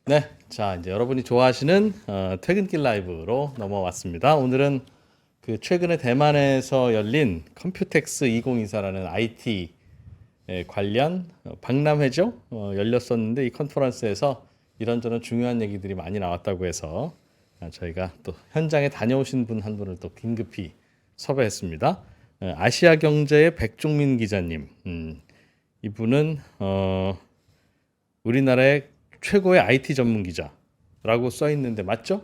네, 자 이제 여러분이 좋아하시는 퇴근길 라이브로 넘어왔습니다. 오늘은 그 최근에 대만에서 열린 컴퓨텍스 2024라는 IT 관련 박람회죠. 열렸었는데 이 컨퍼런스에서 이런저런 중요한 얘기들이 많이 나왔다고 해서 저희가 또 현장에 다녀오신 분 한 분을 또 긴급히 섭외했습니다. 아시아경제의 백종민 기자님. 이분은 우리나라의 최고의 IT 전문 기자라고 써 있는데 맞죠?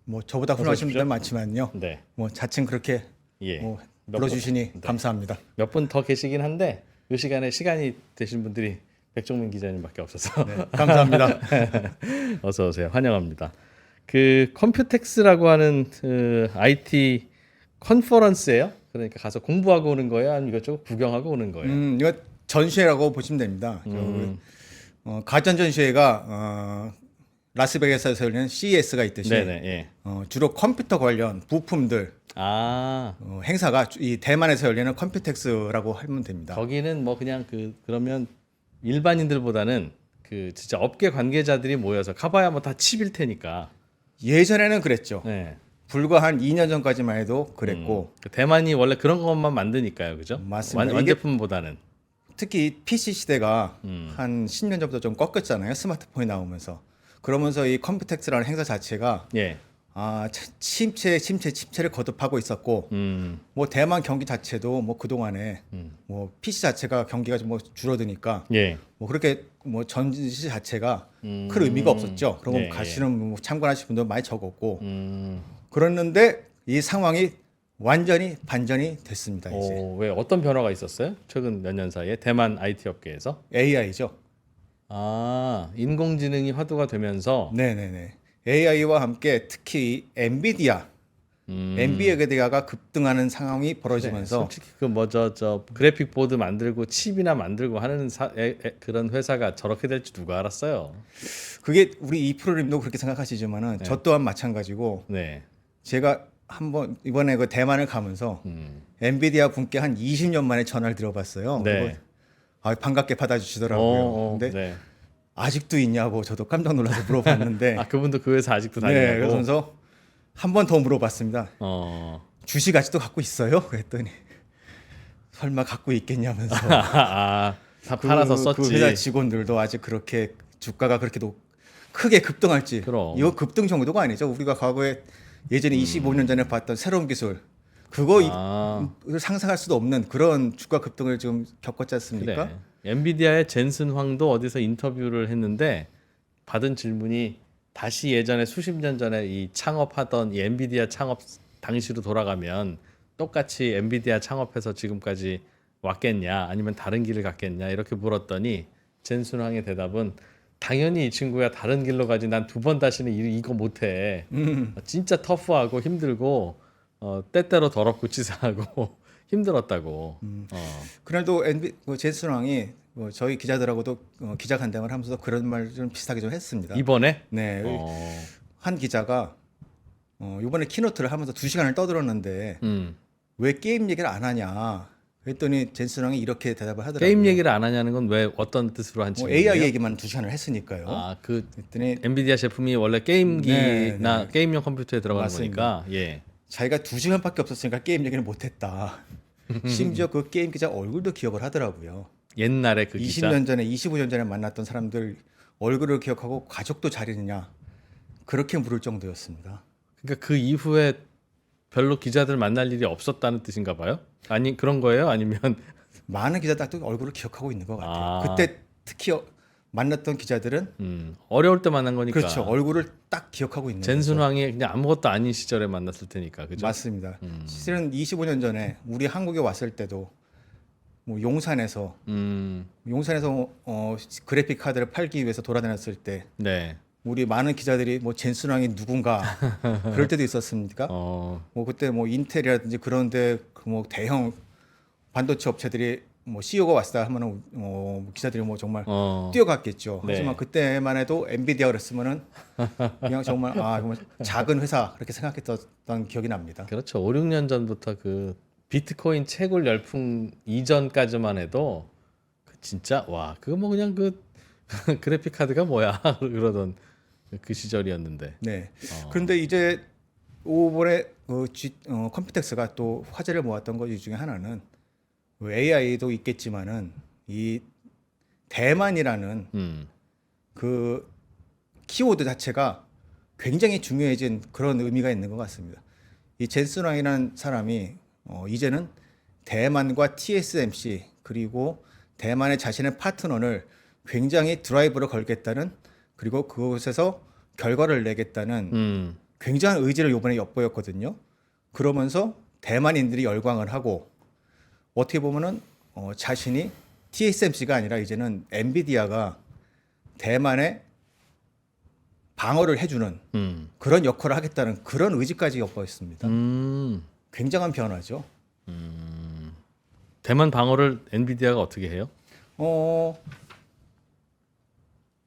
뭐 저보다 훌륭하신 분들 많지만요. 네. 뭐 자칭 그렇게 예. 뭐 불러주시니 감사합니다. 몇 분 더 계시긴 한데 이 시간에 시간이 되신 분들이 백종민 기자님밖에 없어서 네, 감사합니다. 어서 오세요. 환영합니다. 그 컴퓨텍스라고 하는 그 IT 컨퍼런스예요. 그러니까 가서 공부하고 오는 거예요, 아니면 이것저것 구경하고 오는 거예요? 이거 전시회라고 보시면 됩니다. 가전 전시회가 라스베가스에서 열리는 CES가 있듯이 네네. 예. 주로 컴퓨터 관련 부품들 아 행사가 이 대만에서 열리는 컴퓨텍스라고 하면 됩니다. 거기는 뭐 그냥 그러면 일반인들보다는 그 진짜 업계 관계자들이 모여서 가봐야 뭐 다 칩일 테니까. 예전에는 그랬죠. 네. 불과 한 2년 전까지만 해도 그랬고 대만이 원래 그런 것만 만드니까요, 그죠? 맞습니다. 완제품보다는. 특히 PC 시대가 한 10년 전부터 좀 꺾였잖아요. 스마트폰이 나오면서. 그러면서 이 컴퓨텍스라는 행사 자체가 예. 침체를 거듭하고 있었고, 뭐 대만 경기 자체도 뭐 그동안에 뭐 PC 자체가 경기가 좀 뭐 줄어드니까 예. 뭐 그렇게 뭐 전시 자체가 큰 의미가 없었죠. 그러면 예, 가시는 뭐 참관하시는 분도 많이 적었고, 음. 그랬는데 이 상황이 완전히 반전이 됐습니다. 이제 왜 어떤 변화가 있었어요? 최근 몇 년 사이에 대만 IT 업계에서? AI죠. 아, 인공지능이 화두가 되면서 네네네. AI와 함께 특히 엔비디아가 급등하는 상황이 벌어지면서 솔직히 그 뭐 저 그래픽 보드 만들고 칩이나 만들고 하는 그런 회사가 저렇게 될 줄 누가 알았어요? 그게 우리 이 프로님도 그렇게 생각하시지만은 저 또한 마찬가지고 네. 제가 한번 이번에 그 대만을 가면서 엔비디아 분께 한 20년 만에 전화를 드려봤어요. 네. 그리고 반갑게 받아주시더라고요. 근데 네. 아직도 있냐고 저도 깜짝 놀라서 물어봤는데 아, 그분도 그 회사 아직도 네, 다니냐고? 그래서 한 번 더 물어봤습니다. 주식 아직도 갖고 있어요? 그랬더니 설마 갖고 있겠냐면서 다 팔아서 썼지. 그 회사 직원들도 아직 그렇게 주가가 그렇게 크게 급등할지. 그럼. 이거 급등 정도가 아니죠. 우리가 과거에 예전에 25년 전에 봤던 새로운 기술 그거 상상할 수도 없는 그런 주가 급등을 지금 겪었지 않습니까? 그래. 엔비디아의 젠슨 황도 어디서 인터뷰를 했는데 받은 질문이 다시 예전에 수십 년 전에 이 창업하던 이 엔비디아 창업 당시로 돌아가면 똑같이 엔비디아 창업해서 지금까지 왔겠냐 아니면 다른 길을 갔겠냐 이렇게 물었더니 젠슨 황의 대답은 당연히 이 친구야 다른 길로 가지 난 두 번 다시는 이거 못해. 진짜 터프하고 힘들고 때때로 더럽고 치사하고 힘들었다고. 그래도 제이슨 왕이 뭐 저희 기자들하고도 기자 간담회를 하면서 그런 말 좀 비슷하게 좀 했습니다. 이번에 네, 한 기자가 이번에 키노트를 하면서 2시간을 떠들었는데 왜 게임 얘기를 안 하냐? 그랬더니 제이슨 왕이 이렇게 대답을 하더라고요. 게임 얘기를 안 하냐는 건 왜 어떤 뜻으로 한 뭐 질문이에요? AI 얘기만 2시간을 했으니까요. 그랬더니 엔비디아 제품이 원래 게임기나 네. 게임용 컴퓨터에 들어가는 맞습니다. 거니까. 예. 자기가 2시간밖에 없었으니까 게임 얘기를 못했다. 심지어 그 게임 기자 얼굴도 기억을 하더라고요. 옛날에 그 기자. 20년 전에 25년 전에 만났던 사람들 얼굴을 기억하고 가족도 잘 있느냐 그렇게 물을 정도였습니다. 그러니까 그 이후에 별로 기자들 만날 일이 없었다는 뜻인가 봐요? 아니 그런 거예요? 아니면 많은 기자들도 얼굴을 기억하고 있는 것 같아요. 그때 특히 만났던 기자들은 어려울 때 만난 거니까. 그렇죠. 얼굴을 딱 기억하고 있는 젠슨 거죠. 황이 그냥 아무것도 아닌 시절에 만났을 테니까. 그죠? 맞습니다. 실은 25년 전에 우리 한국에 왔을 때도 뭐 용산에서 그래픽 카드를 팔기 위해서 돌아다녔을 때 네. 우리 많은 기자들이 뭐 젠슨 왕이 누군가 그럴 때도 있었습니까? 뭐 그때 뭐 인텔이라든지 그런데 뭐 대형 반도체 업체들이 뭐 CEO가 왔다 하면은 기자들이 뭐 정말 뛰어갔겠죠. 네. 하지만 그때만 해도 엔비디아 그랬으면은 그냥 정말 정말 작은 회사 그렇게 생각했던 기억이 납니다. 그렇죠. 5, 6년 전부터 그 비트코인 채굴 열풍 이전까지만 해도 진짜 와 그거 뭐 그냥 그 그래픽 카드가 뭐야 그러던 그 시절이었는데. 네. 그런데 이제 이번에 컴퓨텍스가 또 화제를 모았던 것 중에 하나는 AI도 있겠지만은 이 대만이라는 그 키워드 자체가 굉장히 중요해진 그런 의미가 있는 것 같습니다. 이 젠슨 황이라는 사람이 이제는 대만과 TSMC 그리고 대만의 자신의 파트너를 굉장히 드라이브를 걸겠다는, 그리고 그곳에서 결과를 내겠다는 굉장한 의지를 이번에 엿보였거든요. 그러면서 대만인들이 열광을 하고, 어떻게 보면은 자신이 TSMC가 아니라 이제는 엔비디아가 대만에 방어를 해주는 그런 역할을 하겠다는 그런 의지까지 엿보였습니다. 굉장한 변화죠. 대만 방어를 엔비디아가 어떻게 해요?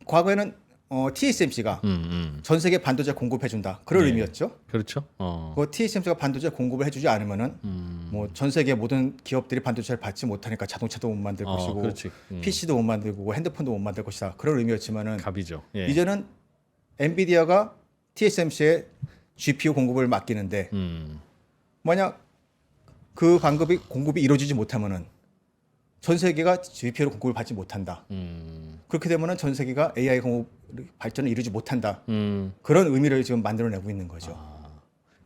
과거에는 TSMC가 전 세계 반도체 공급해준다 그런 네. 의미였죠. 그렇죠. 그 TSMC가 반도체 공급을 해주지 않으면은 뭐 전 세계 모든 기업들이 반도체를 받지 못하니까 자동차도 못 만들 것이고, 그렇지. PC도 못 만들고 핸드폰도 못 만들 것이다 그런 의미였지만은 갑이죠. 예. 이제는 엔비디아가 TSMC에 GPU 공급을 맡기는데 만약 그 공급이 이루어지지 못하면은 전 세계가 GPU 공급을 받지 못한다. 그렇게 되면은 전 세계가 AI 공급 발전을 이루지 못한다. 그런 의미를 지금 만들어내고 있는 거죠.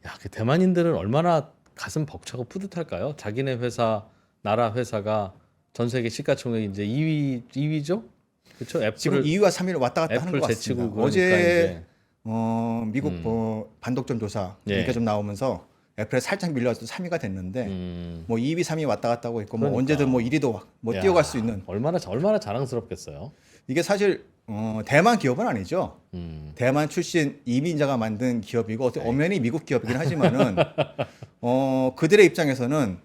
야, 그 대만인들은 얼마나 가슴 벅차고 뿌듯할까요? 자기네 회사, 나라 회사가 전 세계 시가총액 이제 2위죠? 그렇죠? 지금 2위와 3위를 왔다 갔다 하는 애플 것 제치고 같습니다. 그러니까 어제 미국 반독점 조사 예. 얘기가 좀 나오면서 애플에 살짝 밀려서 3위가 됐는데 뭐 2위, 3위 왔다 갔다 하고 있고, 뭐 그러니까. 언제든 뭐 1위도 뭐 야, 뛰어갈 수 있는. 얼마나 자랑스럽겠어요. 이게 사실 대만 기업은 아니죠. 대만 출신 이민자가 만든 기업이고 어떻게 엄연히 미국 기업이긴 하지만은 그들의 입장에서는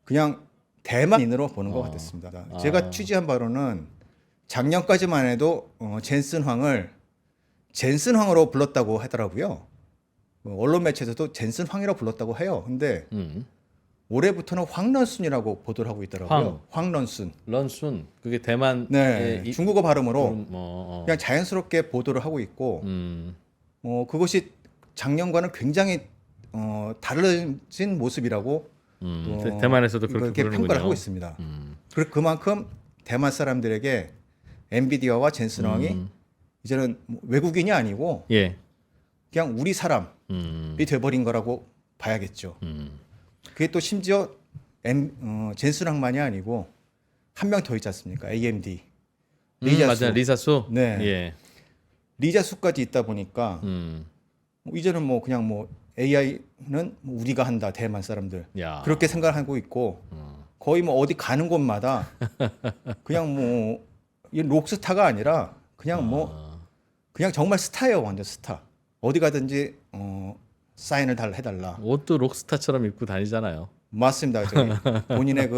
그냥 대만인으로 보는 것 같았습니다. 제가 취재한 바로는 작년까지만 해도 젠슨 황을 젠슨 황으로 불렀다고 하더라고요. 언론 매체에서도 젠슨 황이라고 불렀다고 해요. 근데 올해부터는 황런순이라고 보도를 하고 있더라고요. 황런순. 런순 그게 대만 네, 중국어 발음으로 뭐, 그냥 자연스럽게 보도를 하고 있고, 그것이 작년과는 굉장히 다르진 모습이라고 대만에서도 그렇게 평가를 부르는군요. 하고 있습니다. 그만큼 대만 사람들에게 엔비디아와 젠슨 황이 이제는 뭐 외국인이 아니고 예. 그냥 우리 사람이 돼버린 거라고 봐야겠죠. 그게 또 심지어 젠슨 황만이 아니고 한 명 더 있지 않습니까? AMD. 맞아요. 리사수. 네. 예. 리자수까지 있다 보니까 이제는 뭐 그냥 뭐 AI는 우리가 한다, 대만 사람들 야. 그렇게 생각하고 있고, 거의 뭐 어디 가는 곳마다 그냥 뭐 이 록스타가 아니라 그냥 뭐 그냥 정말 스타예요. 완전 스타. 어디 가든지 사인을 해달라. 옷도 록스타처럼 입고 다니잖아요. 맞습니다. 저기 본인의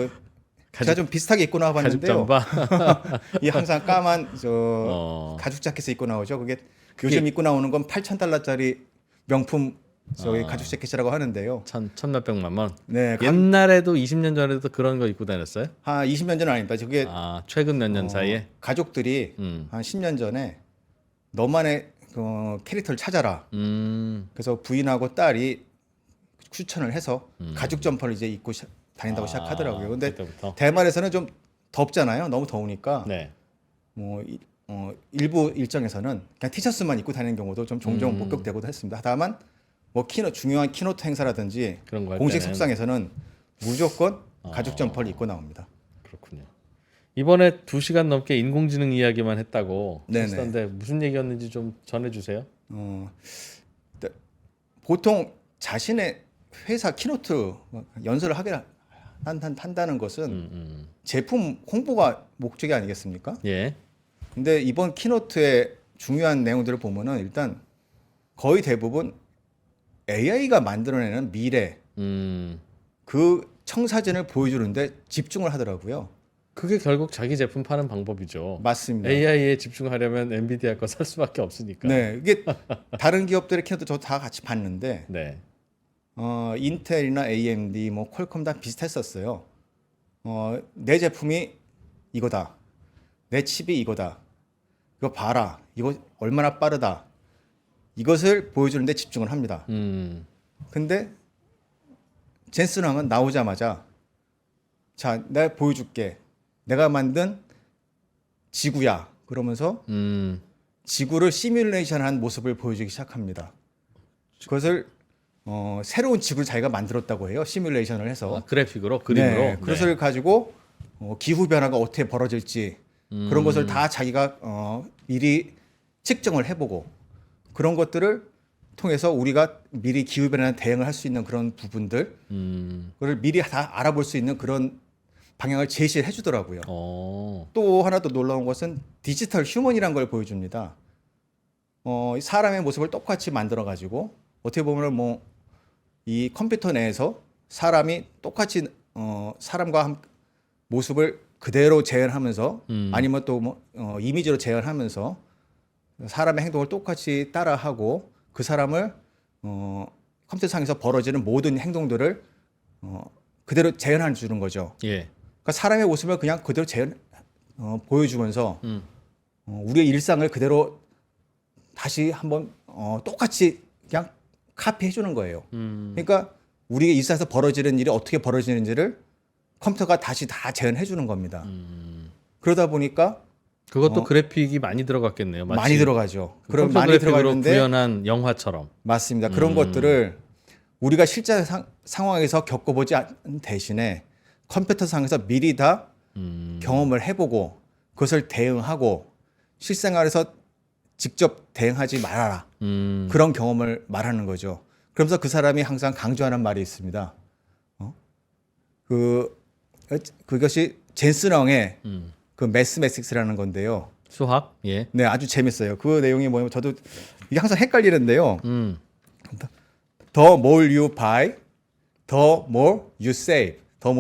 제가 좀 비슷하게 입고 가죽 나와봤는데요. 잠바. 이 항상 까만 가죽 자켓을 입고 나오죠. 그게 요즘 입고 나오는 건 $8,000짜리 명품 가죽 자켓이라고 하는데요. 천몇백만 원. 네, 옛날에도 20년 전에도 그런 거 입고 다녔어요? 한 20년 전은 아닙니다. 저게 최근 몇 년 사이에? 가족들이 한 10년 전에 너만의 캐릭터를 찾아라. 그래서 부인하고 딸이 추천을 해서 가죽 점퍼를 이제 입고 다닌다고 시작하더라고요. 근데 그때부터? 대만에서는 좀 덥잖아요. 너무 더우니까 네. 뭐 일부 일정에서는 그냥 티셔츠만 입고 다니는 경우도 좀 종종 목격되고도 했습니다. 다만 뭐 중요한 키노트 행사라든지 그런 거할 공식 때는. 석상에서는 무조건 가죽 점퍼를 입고 나옵니다. 그렇군요. 이번에 2시간 넘게 인공지능 이야기만 했다고 네네. 하시던데 무슨 얘기였는지 좀 전해주세요. 보통 자신의 회사 키노트 연설을 한다는 것은 제품 홍보가 목적이 아니겠습니까? 예. 근데 이번 키노트의 중요한 내용들을 보면은 일단 거의 대부분 AI가 만들어내는 미래 그 청사진을 보여주는데 집중을 하더라고요. 그게 결국 자기 제품 파는 방법이죠. 맞습니다. AI에 집중하려면 엔비디아 거 살 수밖에 없으니까. 네, 이게 다른 기업들의 키노트 저 다 같이 봤는데 네. 인텔이나 AMD, 뭐 퀄컴 다 비슷했었어요. 내 제품이 이거다, 내 칩이 이거다, 이거 봐라, 이거 얼마나 빠르다. 이것을 보여주는 데 집중을 합니다. 근데 젠슨 황은 나오자마자 자, 내가 보여줄게. 내가 만든 지구야. 그러면서 지구를 시뮬레이션한 모습을 보여주기 시작합니다. 그것을 새로운 지구를 자기가 만들었다고 해요. 시뮬레이션을 해서. 아, 그래픽으로 그림으로. 네, 그것을 가지고 기후 변화가 어떻게 벌어질지 그런 것을 다 자기가 미리 측정을 해보고 그런 것들을 통해서 우리가 미리 기후 변화에 대응을 할 수 있는 그런 부분들, 그걸 미리 다 알아볼 수 있는 그런 방향을 제시를 해주더라고요. 또 하나 더 놀라운 것은 디지털 휴먼이라는 걸 보여줍니다. 사람의 모습을 똑같이 만들어 가지고 어떻게 보면 뭐 이 컴퓨터 내에서 사람이 똑같이 사람과 모습을 그대로 재현하면서 아니면 또 뭐 이미지로 재현하면서 사람의 행동을 똑같이 따라하고 그 사람을 컴퓨터상에서 벌어지는 모든 행동들을 그대로 재현해 주는 거죠. 예. 그러니까 사람의 모습을 그냥 그대로 보여주면서 우리의 일상을 그대로 다시 한번 똑같이 그냥 카피해 주는 거예요. 그러니까 우리의 일상에서 벌어지는 일이 어떻게 벌어지는지를 컴퓨터가 다시 다 재현해 주는 겁니다. 그러다 보니까 그것도 그래픽이 많이 들어갔겠네요. 마치 많이 들어가죠. 그럼 컴퓨터 많이 그래픽으로 들어가는데 구현한 영화처럼. 맞습니다. 그런 것들을 우리가 실제 상황에서 겪어보지 않은 대신에 컴퓨터상에서 미리 다 경험을 해보고 그것을 대응하고 실생활에서 직접 대응하지 말아라. 그런 경험을 말하는 거죠. 그러면서 그 사람이 항상 강조하는 말이 있습니다. 그것이 젠슨 황의 그 매스매틱스라는 건데요. 수학? 예. 네, 아주 재밌어요. 그 내용이 뭐냐면 저도 이게 항상 헷갈리는데요. The more you buy, the more you save. The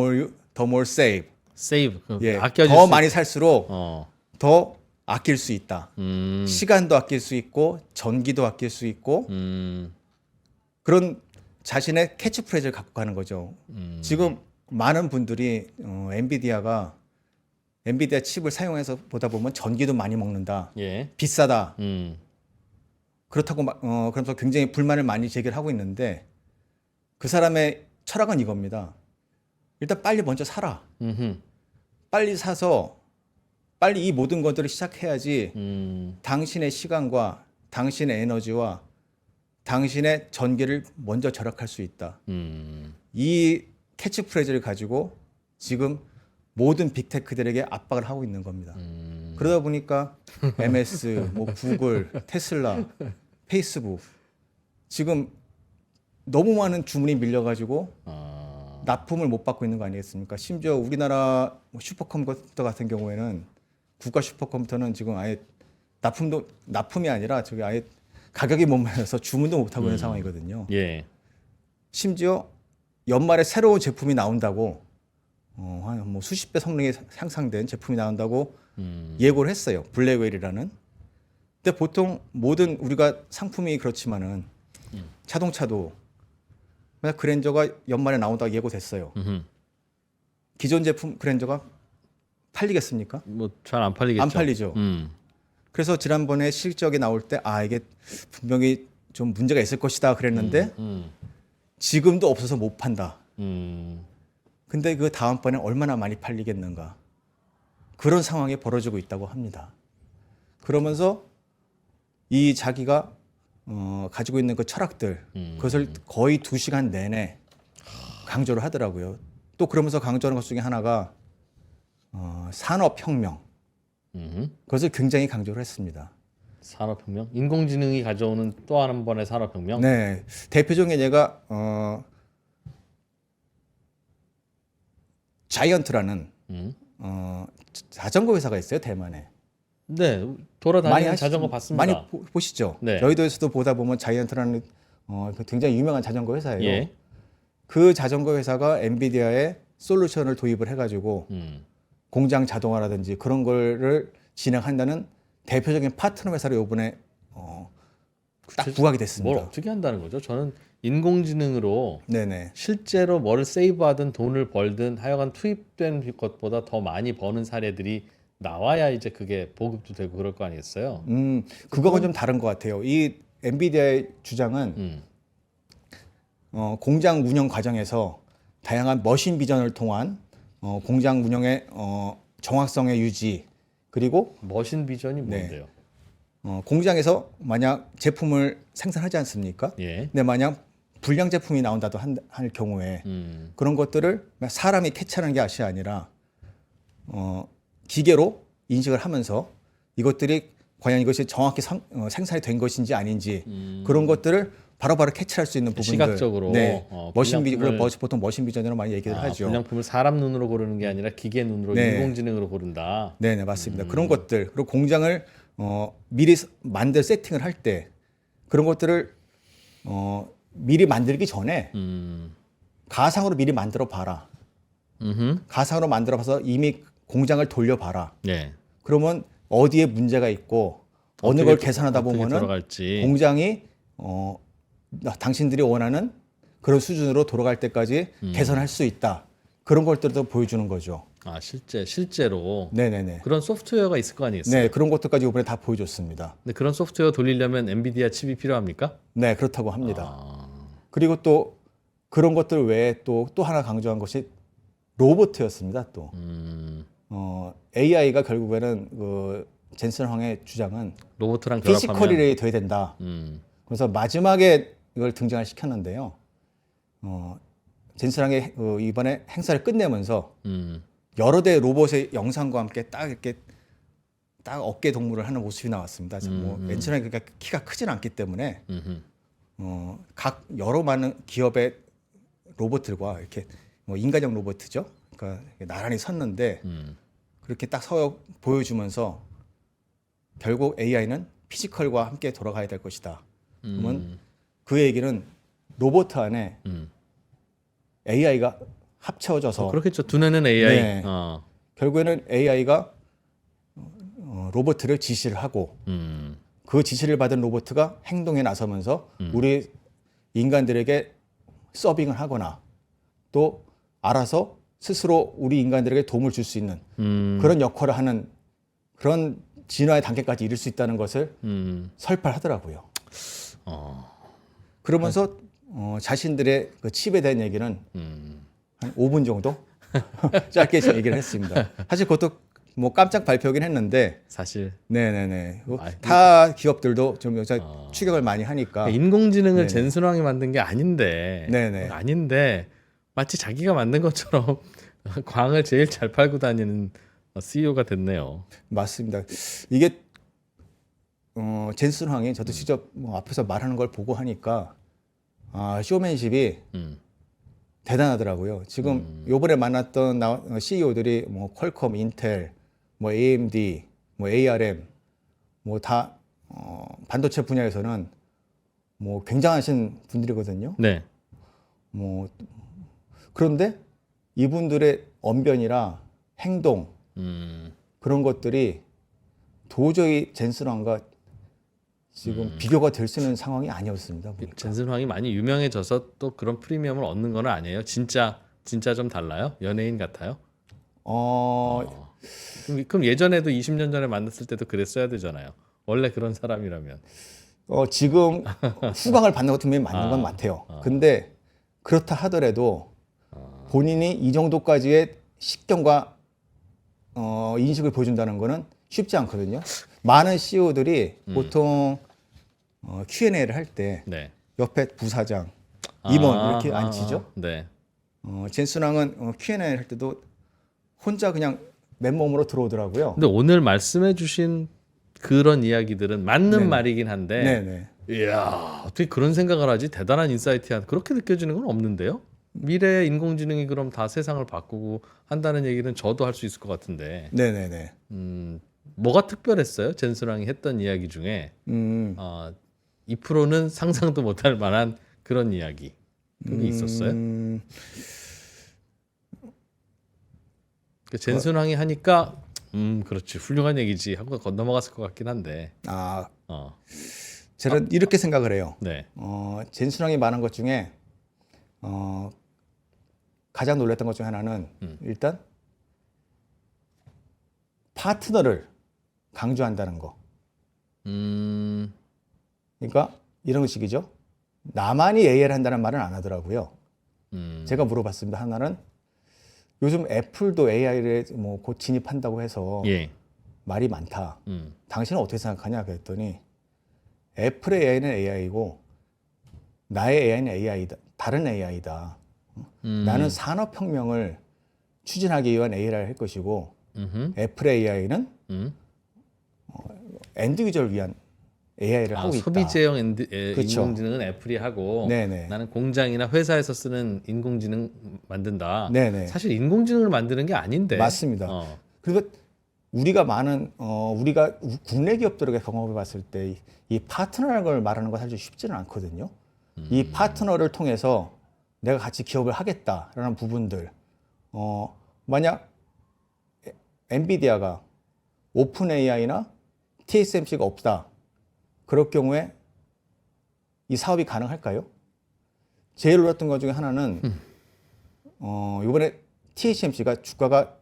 more save. 세이브. 예, 아껴줄 더 수 많이 살수록 더 아낄 수 있다. 시간도 아낄 수 있고 전기도 아낄 수 있고 그런 자신의 캐치프레이즈를 갖고 가는 거죠. 지금 많은 분들이 엔비디아 칩을 사용해서 보다 보면 전기도 많이 먹는다. 예. 비싸다. 그렇다고 그러면서 굉장히 불만을 많이 제기를 하고 있는데 그 사람의 철학은 이겁니다. 일단 빨리 먼저 사라. 빨리 사서 빨리 이 모든 것들을 시작해야지 당신의 시간과 당신의 에너지와 당신의 전기를 먼저 절약할 수 있다. 이 캐치프레이즈를 가지고 지금 모든 빅테크들에게 압박을 하고 있는 겁니다. 그러다 보니까 MS, 뭐 구글, 테슬라, 페이스북 지금 너무 많은 주문이 밀려가지고 납품을 못 받고 있는 거 아니겠습니까? 심지어 우리나라 슈퍼컴퓨터 같은 경우에는 국가 슈퍼컴퓨터는 지금 아예 납품이 아니라 저기 아예 가격이 못 맞아서 주문도 못 하고 있는 상황이거든요. 예. 심지어 연말에 새로운 제품이 나온다고 한 뭐 수십 배 성능이 향상된 제품이 나온다고 예고를 했어요. 블랙웰이라는. 근데 보통 모든 우리가 상품이 그렇지만은 자동차도 만약 그랜저가 연말에 나온다고 예고됐어요. 기존 제품 그랜저가 팔리겠습니까? 뭐 잘 안 팔리겠죠. 안 팔리죠. 그래서 지난번에 실적이 나올 때 이게 분명히 좀 문제가 있을 것이다 그랬는데 지금도 없어서 못 판다. 근데 그 다음번에 얼마나 많이 팔리겠는가. 그런 상황이 벌어지고 있다고 합니다. 그러면서 이 자기가 가지고 있는 그 철학들 그것을 거의 2시간 내내 강조를 하더라고요. 또 그러면서 강조하는 것 중에 하나가 산업혁명. 그것을 굉장히 강조를 했습니다. 산업혁명? 인공지능이 가져오는 또 한 번의 산업혁명? 네. 대표적인 예가 자이언트라는 자전거 회사가 있어요. 대만에. 네. 돌아다니는 자전거 봤습니다. 많이 보시죠. 네. 여의도에서도 보다 보면 자이언트라는 굉장히 유명한 자전거 회사예요. 예. 그 자전거 회사가 엔비디아에 솔루션을 도입을 해가지고 공장 자동화라든지 그런 거를 진행한다는 대표적인 파트너 회사를 이번에 딱 부각이 됐습니다. 뭘 어떻게 한다는 거죠? 저는 인공지능으로 네네. 실제로 뭘 세이브하든 돈을 벌든 하여간 투입된 것보다 더 많이 버는 사례들이 나와야 이제 그게 보급도 되고 그럴 거 아니겠어요? 그거는 좀 다른 것 같아요. 이 엔비디아의 주장은 공장 운영 과정에서 다양한 머신 비전을 통한 공장 운영의 정확성의 유지 그리고 머신 비전이 뭔데요? 공장에서 만약 제품을 생산하지 않습니까? 예. 근데 만약 불량 제품이 나온다도 할 경우에 그런 것들을 사람이 캐치하는 게 아니라 기계로 인식을 하면서 이것들이 과연 이것이 정확히 생산이 된 것인지 아닌지 그런 것들을 바로바로 캐치할 수 있는 부분들. 시각적으로. 네. 머신 비전, 불량품을- 보통 머신 비전으로 많이 얘기를 하죠. 불량품을 사람 눈으로 고르는 게 아니라 기계 눈으로 네. 인공지능으로 고른다. 네, 맞습니다. 그런 것들 그리고 공장을 미리 만들 세팅을 할 때 그런 것들을 미리 만들기 전에 가상으로 미리 만들어 봐라. 가상으로 만들어 봐서 이미 공장을 돌려 봐라. 네. 그러면 어디에 문제가 있고 어느 걸 계산하다 어떻게 보면은 돌아갈지. 공장이 당신들이 원하는 그런 수준으로 돌아갈 때까지 개선할 수 있다. 그런 것들도 보여주는 거죠. 실제로 네네네. 그런 소프트웨어가 있을 거 아니겠어요? 네, 그런 것들까지 이번에 다 보여줬습니다. 근데 그런 소프트웨어 돌리려면 엔비디아 칩이 필요합니까? 네, 그렇다고 합니다. 아, 그리고 또 그런 것들 외에 또 하나 강조한 것이 로봇이었습니다. 또 AI가 결국에는 그 젠슨 황의 주장은 로봇이랑 결합하면 피지컬이 돼야 된다. 그래서 마지막에 이걸 등장을 시켰는데요. 젠슨 황의 이번에 행사를 끝내면서 여러 대의 로봇의 영상과 함께 딱 이렇게 딱 어깨 동무를 하는 모습이 나왔습니다. 젠슨 황이 그러니까 키가 크진 않기 때문에 각 여러 많은 기업의 로봇들과 이렇게 인간형 로봇이죠. 그러니까 나란히 섰는데 그렇게 딱 서 보여주면서 결국 AI는 피지컬과 함께 돌아가야 될 것이다. 그러면 그 얘기는 로봇 안에 AI가 합쳐져서 그렇겠죠. 두뇌는 AI. 네. 결국에는 AI가 로봇을 지시를 하고 그 지시를 받은 로봇가 행동에 나서면서 우리 인간들에게 서빙을 하거나 또 알아서 스스로 우리 인간들에게 도움을 줄 수 있는 그런 역할을 하는 그런 진화의 단계까지 이룰 수 있다는 것을 설파하더라고요. 그러면서 자신들의 그 칩에 대한 얘기는 한 5분 정도 짧게 얘기를 했습니다. 사실 그것도 뭐 깜짝 발표긴 했는데 사실 네네네. 타 기업들도 좀 추격을 많이 하니까 인공지능을 네네. 젠슨 황이 만든 게 아닌데 네네. 아닌데 마치 자기가 만든 것처럼 광을 제일 잘 팔고 다니는 CEO가 됐네요. 맞습니다. 이게 젠슨 황이 저도 직접 앞에서 말하는 걸 보고 하니까 쇼맨십이 대단하더라고요. 지금 요번에 만났던 CEO들이 뭐 퀄컴, 인텔, 뭐 AMD, 뭐 ARM 뭐 다 반도체 분야에서는 뭐 굉장하신 분들이거든요. 네. 뭐 그런데 이분들의 언변이나 행동 그런 것들이 도저히 젠슨 황과 지금 비교가 될 수 있는 상황이 아니었습니다. 보니까. 젠슨 황이 많이 유명해져서 또 그런 프리미엄을 얻는 건 아니에요. 진짜 좀 달라요? 연예인 같아요? 그럼 예전에도 20년 전에 만났을 때도 그랬어야 되잖아요. 원래 그런 사람이라면. 지금 후광을 받는 것도 분명히 맞는 건 같아요. 근데 그렇다 하더라도 본인이 이 정도까지의 식견과 인식을 보여준다는 거는 쉽지 않거든요. 많은 CEO들이 보통 Q&A를 할 때 네. 옆에 부사장, 임원 이렇게 앉히죠. 네. 젠슨 황은 Q&A 할 때도 혼자 그냥 맨몸으로 들어오더라고요. 근데 오늘 말씀해주신 그런 이야기들은 맞는 네네. 말이긴 한데, 네네. 이야 어떻게 그런 생각을 하지? 대단한 인사이트야. 그렇게 느껴지는 건 없는데요. 미래의 인공지능이 그럼 다 세상을 바꾸고 한다는 얘기는 저도 할 수 있을 것 같은데, 네네네. 뭐가 특별했어요? 젠슨 황이 했던 이야기 중에 2%는 상상도 못할 만한 그런 이야기 그게 있었어요. 젠슨 황이 하니까 그렇지 훌륭한 얘기지 하고 건너먹었을 것 같긴 한데. 저는 이렇게 생각을 해요. 네. 젠슨 황이 말한 것 중에 가장 놀랐던 것 중에 하나는 일단 파트너를 강조한다는 거. 그러니까 이런 식이죠. 나만이 AI를 한다는 말은 안 하더라고요. 제가 물어봤습니다. 하나는 요즘 애플도 AI를 뭐 곧 진입한다고 해서 예. 말이 많다. 당신은 어떻게 생각하냐 그랬더니 애플의 AI는 AI고 나의 AI는 AI다. 다른 AI다. 나는 산업혁명을 추진하기 위한 AI를 할 것이고 애플의 AI는 엔드 유저를 위한 AI를 하고 있다. 소비재형 그쵸. 인공지능은 애플이 하고 네네. 나는 공장이나 회사에서 쓰는 인공지능 만든다. 네네. 사실 인공지능을 만드는 게 아닌데. 맞습니다. 그리고 우리가 우리가 국내 기업들에게 경험해 봤을 때 이 파트너라는 걸 말하는 건 사실 쉽지는 않거든요. 이 파트너를 통해서 내가 같이 기업을 하겠다라는 부분들, 만약 엔비디아가 오픈 AI나 TSMC가 없다. 그럴 경우에 이 사업이 가능할까요? 제일 놀랐던 것 중에 하나는 이번에 TSMC가 주가가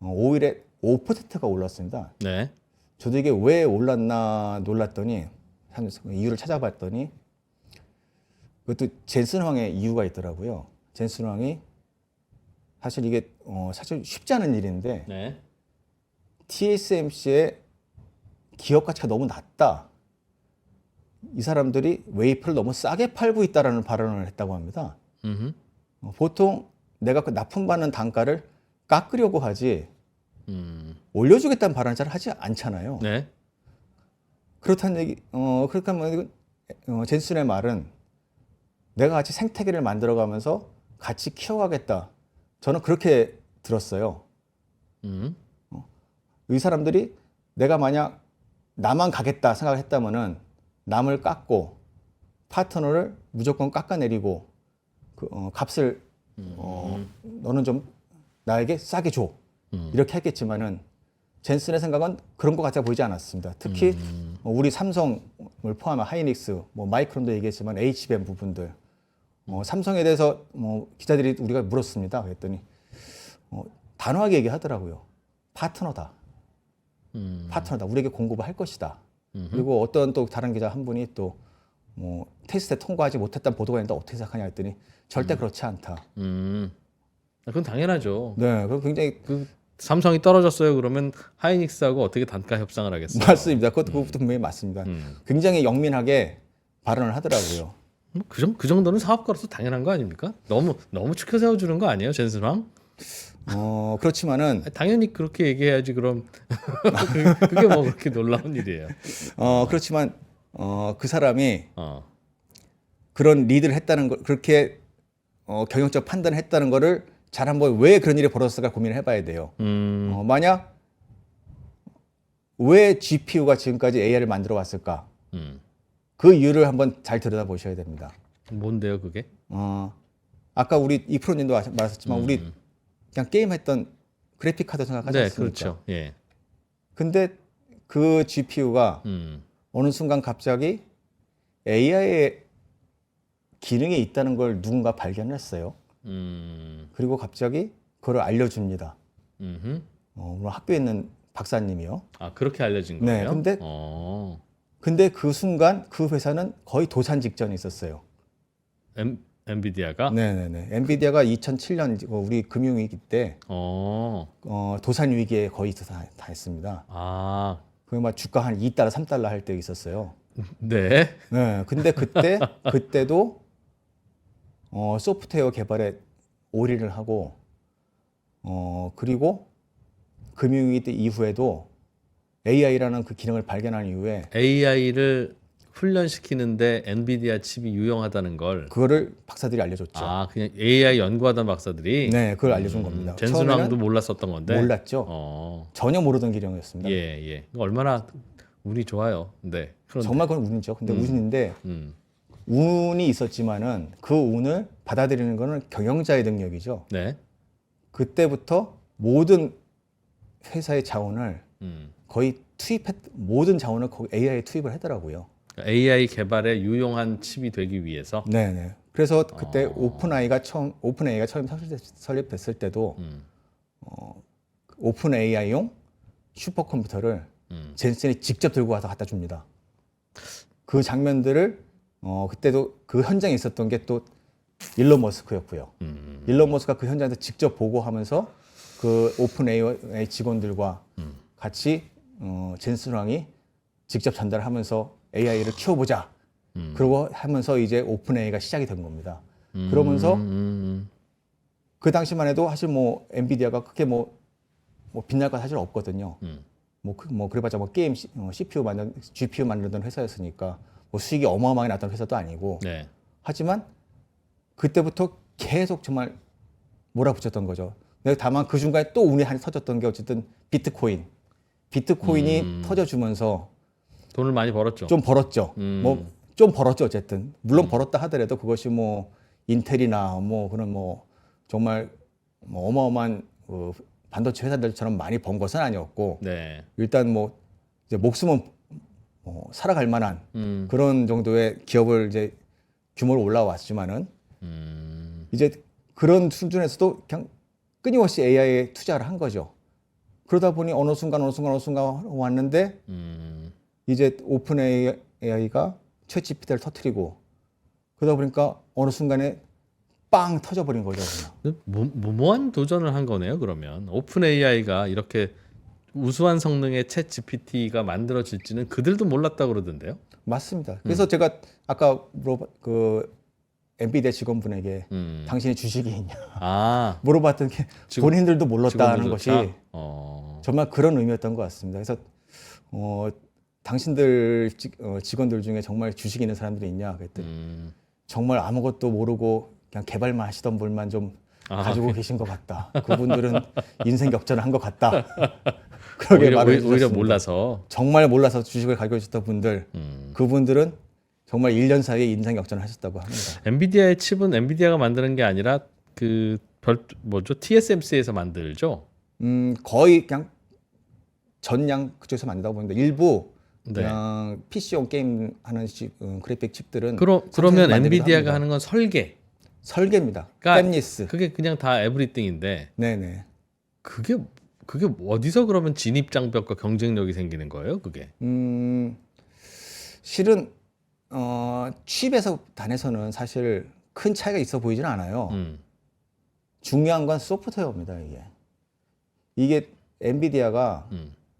5일에 5%가 올랐습니다. 네. 저도 이게 왜 올랐나 놀랐더니 이유를 찾아봤더니 그것도 젠슨 황의 이유가 있더라고요. 젠슨 황이 사실 이게 사실 쉽지 않은 일인데 네. TSMC의 기업 가치가 너무 낮다. 이 사람들이 웨이퍼를 너무 싸게 팔고 있다라는 발언을 했다고 합니다. 보통 내가 그 납품받는 단가를 깎으려고 하지 올려주겠다는 발언을 잘 하지 않잖아요. 네. 그렇다는 얘기, 그렇게 하면 젠슨의 말은 내가 같이 생태계를 만들어가면서 같이 키워가겠다. 저는 그렇게 들었어요. 이 사람들이 내가 만약 나만 가겠다 생각했다면은 남을 깎고 파트너를 무조건 깎아내리고 값을 너는 좀 나에게 싸게 줘 이렇게 했겠지만은 젠슨의 생각은 그런 것 같아 보이지 않았습니다. 특히 우리 삼성을 포함한 하이닉스, 뭐 마이크론도 얘기했지만 HBM 부분들 삼성에 대해서 기자들이 우리가 물었습니다. 그랬더니 단호하게 얘기하더라고요. 파트너다. 파트너다. 우리에게 공급을 할 것이다. 그리고 어떤 또 다른 기자 한 분이 또 뭐 테스트에 통과하지 못했다는 보도가 있는데 어떻게 생각하냐 했더니 절대 그렇지 않다. 그건 당연하죠. 네, 그 굉장히 삼성이 떨어졌어요. 그러면 하이닉스하고 어떻게 단가 협상을 하겠어요? 맞습니다. 그것도 분명히 맞습니다. 굉장히 영민하게 발언을 하더라고요. 그 정도는 사업가로서 당연한 거 아닙니까? 너무 추켜 세워주는 거 아니에요, 젠슨왕? 그렇지만은 당연히 그렇게 얘기해야지. 그럼 그게 뭐 그렇게 놀라운 일이에요. 그렇지만 그 사람이 그런 리드를 했다는 걸 그렇게 경영적 판단을 했다는 거를 잘 한번 왜 그런 일이 벌어졌을까 고민을 해봐야 돼요. 만약 왜 GPU가 지금까지 AI를 만들어 왔을까? 그 이유를 한번 잘 들여다 보셔야 됩니다. 뭔데요, 그게? 아까 우리 이프로님도 말하셨지만 우리 그냥 게임했던 그래픽 카드 생각하지 네, 않습니까? 그렇죠. 예. 근데 그 GPU가 어느 순간 갑자기 AI의 기능이 있다는 걸 누군가 발견했어요. 그리고 갑자기 그걸 알려줍니다. 물론 학교에 있는 박사님이요. 그렇게 알려진 네, 거예요? 근데 그 순간 그 회사는 거의 도산 직전에 있었어요. 엔비디아가? 네네네. 엔비디아가 2007년 우리 금융위기 때 도산 위기에 거의 다 했습니다. 그게 막 주가 한 2달러, 3달러 할 때 있었어요. 네. 네. 근데 그때도 소프트웨어 개발에 올인을 하고 그리고 금융위기 때 이후에도 AI라는 그 기능을 발견한 이후에 AI를 훈련시키는데 엔비디아 칩이 유용하다는 걸 그거를 박사들이 알려줬죠. 그냥 AI 연구하던 박사들이 네, 그걸 알려준 겁니다. 젠슨왕도 몰랐었던 건데. 몰랐죠. 전혀 모르던 기능이었습니다. 예. 얼마나 운이 좋아요. 네. 그런데. 정말 그건 운이죠. 근데 운인데 운이 있었지만은 그 운을 받아들이는 거는 경영자의 능력이죠. 네. 그때부터 모든 회사의 자원을 거의 모든 자원을 거기 AI에 투입을 하더라고요. AI 개발에 유용한 칩이 되기 위해서. 네네. 그래서 그때 오픈AI가 처음 설립됐을 때도 오픈AI용 슈퍼컴퓨터를 젠슨이 직접 들고 와서 갖다 줍니다. 그 장면들을 그때도 그 현장에 있었던 게 또 일론 머스크였고요. 일론 머스크가 그 현장에서 직접 보고하면서 그 오픈 AI 직원들과 같이 젠슨 황이 직접 전달하면서 AI를 키워보자. 그러고 하면서 이제 오픈 AI가 시작이 된 겁니다. 그러면서 그 당시만 해도 사실 뭐 엔비디아가 크게 뭐 빛날 건 사실 없거든요. 그래봤자 뭐 게임 CPU GPU 만들던 회사였으니까 뭐 수익이 어마어마하게 났던 회사도 아니고. 네. 하지만 그때부터 계속 정말 몰아붙였던 거죠. 다만 그 중간에 또 운이 한이 터졌던 게 어쨌든 비트코인이 터져주면서 돈을 많이 벌었죠. 좀 벌었죠. 뭐 좀 벌었죠 어쨌든. 물론 벌었다 하더라도 그것이 뭐 인텔이나 뭐 그런 뭐 정말 뭐 어마어마한 반도체 회사들처럼 많이 번 것은 아니었고. 네. 일단 뭐 이제 목숨은 살아갈 만한 그런 정도의 기업을 이제 규모로 올라왔지만은 이제 그런 수준에서도 그냥 끊임없이 AI에 투자를 한 거죠. 그러다 보니 어느 순간 왔는데 이제 오픈 AI가 챗 GPT를 터뜨리고 그러다 보니까 어느 순간에 빵 터져버린 거죠. 그냥. 무모한 도전을 한 거네요. 그러면 오픈 AI가 이렇게 우수한 성능의 챗 GPT가 만들어질지는 그들도 몰랐다고 그러던데요. 맞습니다. 그래서 제가 아까 그 엔비디아 직원분에게 당신이 주식이 있냐 물어봤던 게 본인들도 몰랐다는 것이 정말 그런 의미였던 것 같습니다. 그래서 당신들 직원들 중에 정말 주식이 있는 사람들이 있냐 그랬더니 정말 아무것도 모르고 그냥 개발만 하시던 분만 좀 가지고 계신 것 같다. 그분들은 인생 역전을 한 것 같다. 그렇게 말을 해주셨습니다. 오히려 몰라서 정말 몰라서 주식을 가지고 계셨던 분들 그분들은 정말 1년 사이에 인생 역전을 하셨다고 합니다. 엔비디아의 칩은 엔비디아가 만드는 게 아니라 TSMC에서 만들죠. 거의 그냥 전량 그쪽에서 만든다고 봅니다. 일부 그냥 PC용 게임 하는 그래픽 칩들은 그러면 엔비디아가 하는 건 설계입니다. 그러니까 팹리스. 그게 그냥 다 에브리띵인데. 네네. 그게 어디서 그러면 진입 장벽과 경쟁력이 생기는 거예요? 그게? 실은 칩에서 단에서는 사실 큰 차이가 있어 보이지는 않아요. 중요한 건 소프트웨어입니다. 이게 엔비디아가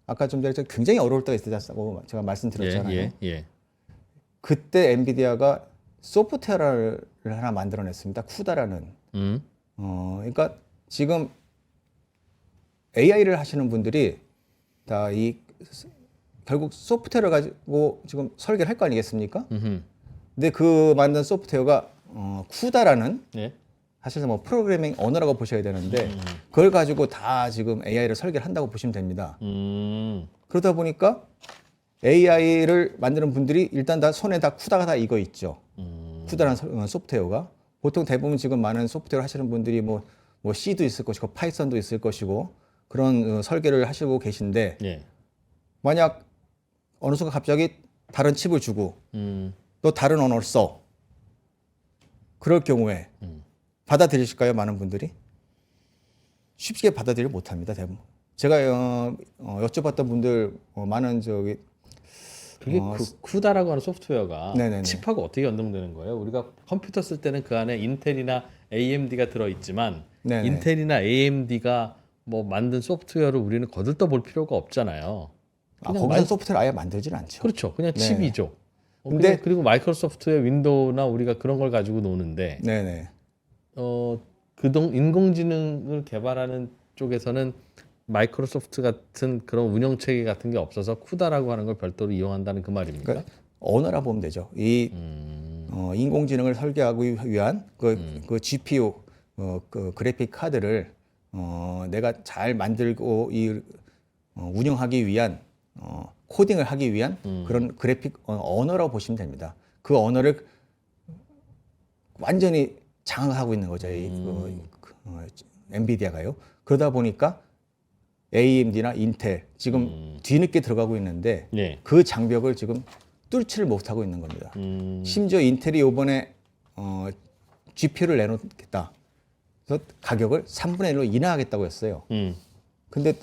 아까 좀 전에 굉장히 어려울 때가 있었다고 제가 말씀드렸잖아요. 예. 그때 엔비디아가 소프트웨어를 하나 만들어냈습니다. 쿠다라는. 그러니까 지금 AI를 하시는 분들이 다 결국 소프트웨어를 가지고 지금 설계를 할 거 아니겠습니까? 근데 그 만든 소프트웨어가 쿠다라는 사실 뭐 프로그래밍 언어라고 보셔야 되는데 그걸 가지고 다 지금 AI를 설계를 한다고 보시면 됩니다. 그러다 보니까 AI를 만드는 분들이 일단 다 손에 다 쿠다가 다 익어 있죠. 쿠다라는 소프트웨어가 보통 대부분 지금 많은 소프트웨어 하시는 분들이 뭐 C도 있을 것이고 파이썬도 있을 것이고 그런 설계를 하시고 계신데 만약 어느 순간 갑자기 다른 칩을 주고 또 다른 언어를 써. 그럴 경우에 받아들이실까요? 많은 분들이? 쉽게 받아들이지 못합니다. 대부분. 제가 여쭤봤던 분들 많은 그게 쿠다라고 하는 소프트웨어가 네네네. 칩하고 어떻게 연동되는 거예요? 우리가 컴퓨터 쓸 때는 그 안에 인텔이나 AMD가 들어있지만 네네. 인텔이나 AMD가 뭐 만든 소프트웨어를 우리는 거들떠 볼 필요가 없잖아요. 거기서 소프트웨어 아예 만들지는 않죠. 그렇죠. 그냥 네네. 칩이죠. 근데 그리고 마이크로소프트의 윈도우나 우리가 그런 걸 가지고 노는데 네네. 인공지능을 개발하는 쪽에서는 마이크로소프트 같은 그런 운영 체계 같은 게 없어서 쿠다라고 하는 걸 별도로 이용한다는 그 말입니까? 그러니까 언어라 보면 되죠. 인공지능을 설계하기 위한 그 GPU 그 그래픽 카드를 내가 잘 만들고 운영하기 위한 코딩을 하기 위한 그런 그래픽 언어라고 보시면 됩니다. 그 언어를 완전히 장악하고 있는 거죠. 엔비디아가요. 그러다 보니까 AMD나 인텔 지금 뒤늦게 들어가고 있는데 그 장벽을 지금 뚫지를 못하고 있는 겁니다. 심지어 인텔이 이번에 GPU를 내놓겠다. 그래서 가격을 3분의 1로 인하하겠다고 했어요. 근데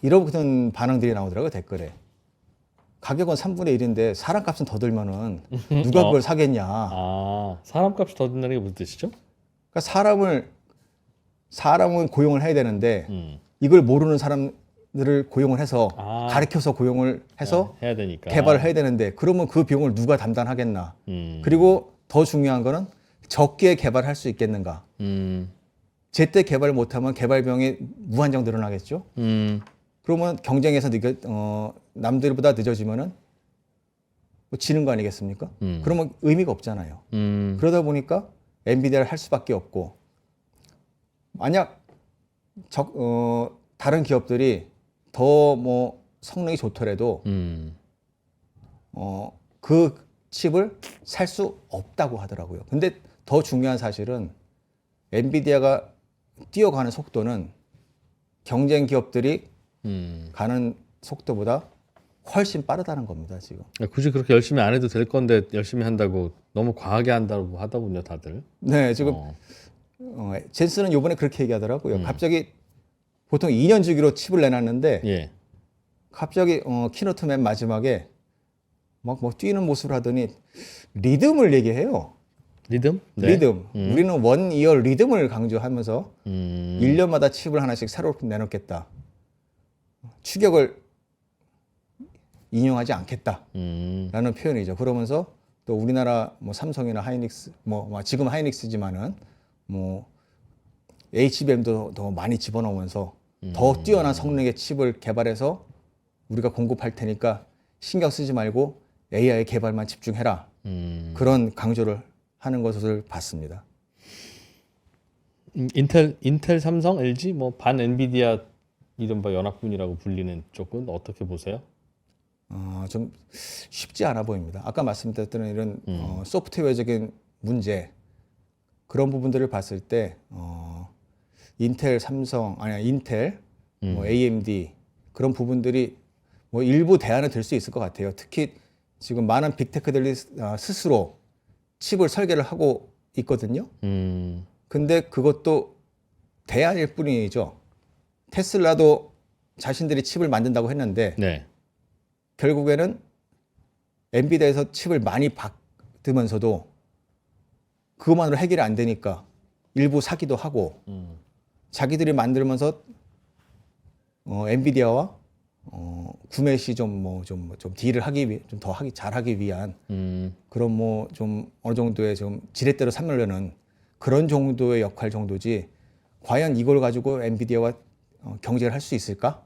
이런 반응들이 나오더라고요. 댓글에. 가격은 3분의 1인데 사람값은 더 들면은 누가 그걸 사겠냐. 아, 사람값이 더 든다는 게 무슨 뜻이죠? 그러니까 사람은 고용을 해야 되는데 이걸 모르는 사람들을 고용을 해서 가르쳐서 고용을 해서 해야 되니까 개발을 해야 되는데 그러면 그 비용을 누가 담당하겠나. 그리고 더 중요한 거는 적게 개발할 수 있겠는가. 제때 개발 못하면 개발 비용이 무한정 늘어나겠죠. 그러면 경쟁에서 남들보다 늦어지면은 뭐 지는 거 아니겠습니까? 그러면 의미가 없잖아요. 그러다 보니까 엔비디아를 할 수밖에 없고 만약 다른 기업들이 더 뭐 성능이 좋더라도 그 칩을 살 수 없다고 하더라고요. 근데 더 중요한 사실은 엔비디아가 뛰어가는 속도는 경쟁 기업들이 가는 속도보다 훨씬 빠르다는 겁니다, 지금. 굳이 그렇게 열심히 안 해도 될 건데 열심히 한다고 너무 과하게 한다고 하더군요, 다들. 네, 지금 젠슨은 이번에 그렇게 얘기하더라고요. 갑자기 보통 2년 주기로 칩을 내놨는데 예. 갑자기 키노트 맨 마지막에 막 뭐 뛰는 모습을 하더니 리듬을 얘기해요. 리듬? 네. 리듬. 우리는 원 이어 리듬을 강조하면서 1년마다 칩을 하나씩 새로 내놓겠다. 추격을 인용하지 않겠다라는 표현이죠. 그러면서 또 우리나라 뭐 삼성이나 하이닉스, 뭐 지금 하이닉스지만은 뭐 HBM도 더 많이 집어넣으면서 더 뛰어난 성능의 칩을 개발해서 우리가 공급할 테니까 신경 쓰지 말고 AI 개발만 집중해라. 그런 강조를 하는 것을 봤습니다. 인텔, 삼성, LG 뭐 반 엔비디아 이른바 연합군이라고 불리는 쪽은 어떻게 보세요? 좀 쉽지 않아 보입니다. 아까 말씀드렸던 이런 소프트웨어적인 문제 그런 부분들을 봤을 때 인텔, 뭐 AMD 그런 부분들이 뭐 일부 대안은 될 수 있을 것 같아요. 특히 지금 많은 빅테크들이 스스로 칩을 설계를 하고 있거든요. 근데 그것도 대안일 뿐이죠. 테슬라도 자신들이 칩을 만든다고 했는데 네. 결국에는 엔비디아에서 칩을 많이 받으면서도 그것만으로 해결이 안 되니까 일부 사기도 하고 자기들이 만들면서 엔비디아와 구매 시 좀 딜을 하기 위해 좀 더 잘하기 위한 그런 뭐 좀 어느 정도의 좀 지렛대로 삼으려는 그런 정도의 역할 정도지 과연 이걸 가지고 엔비디아와 경쟁을 할 수 있을까?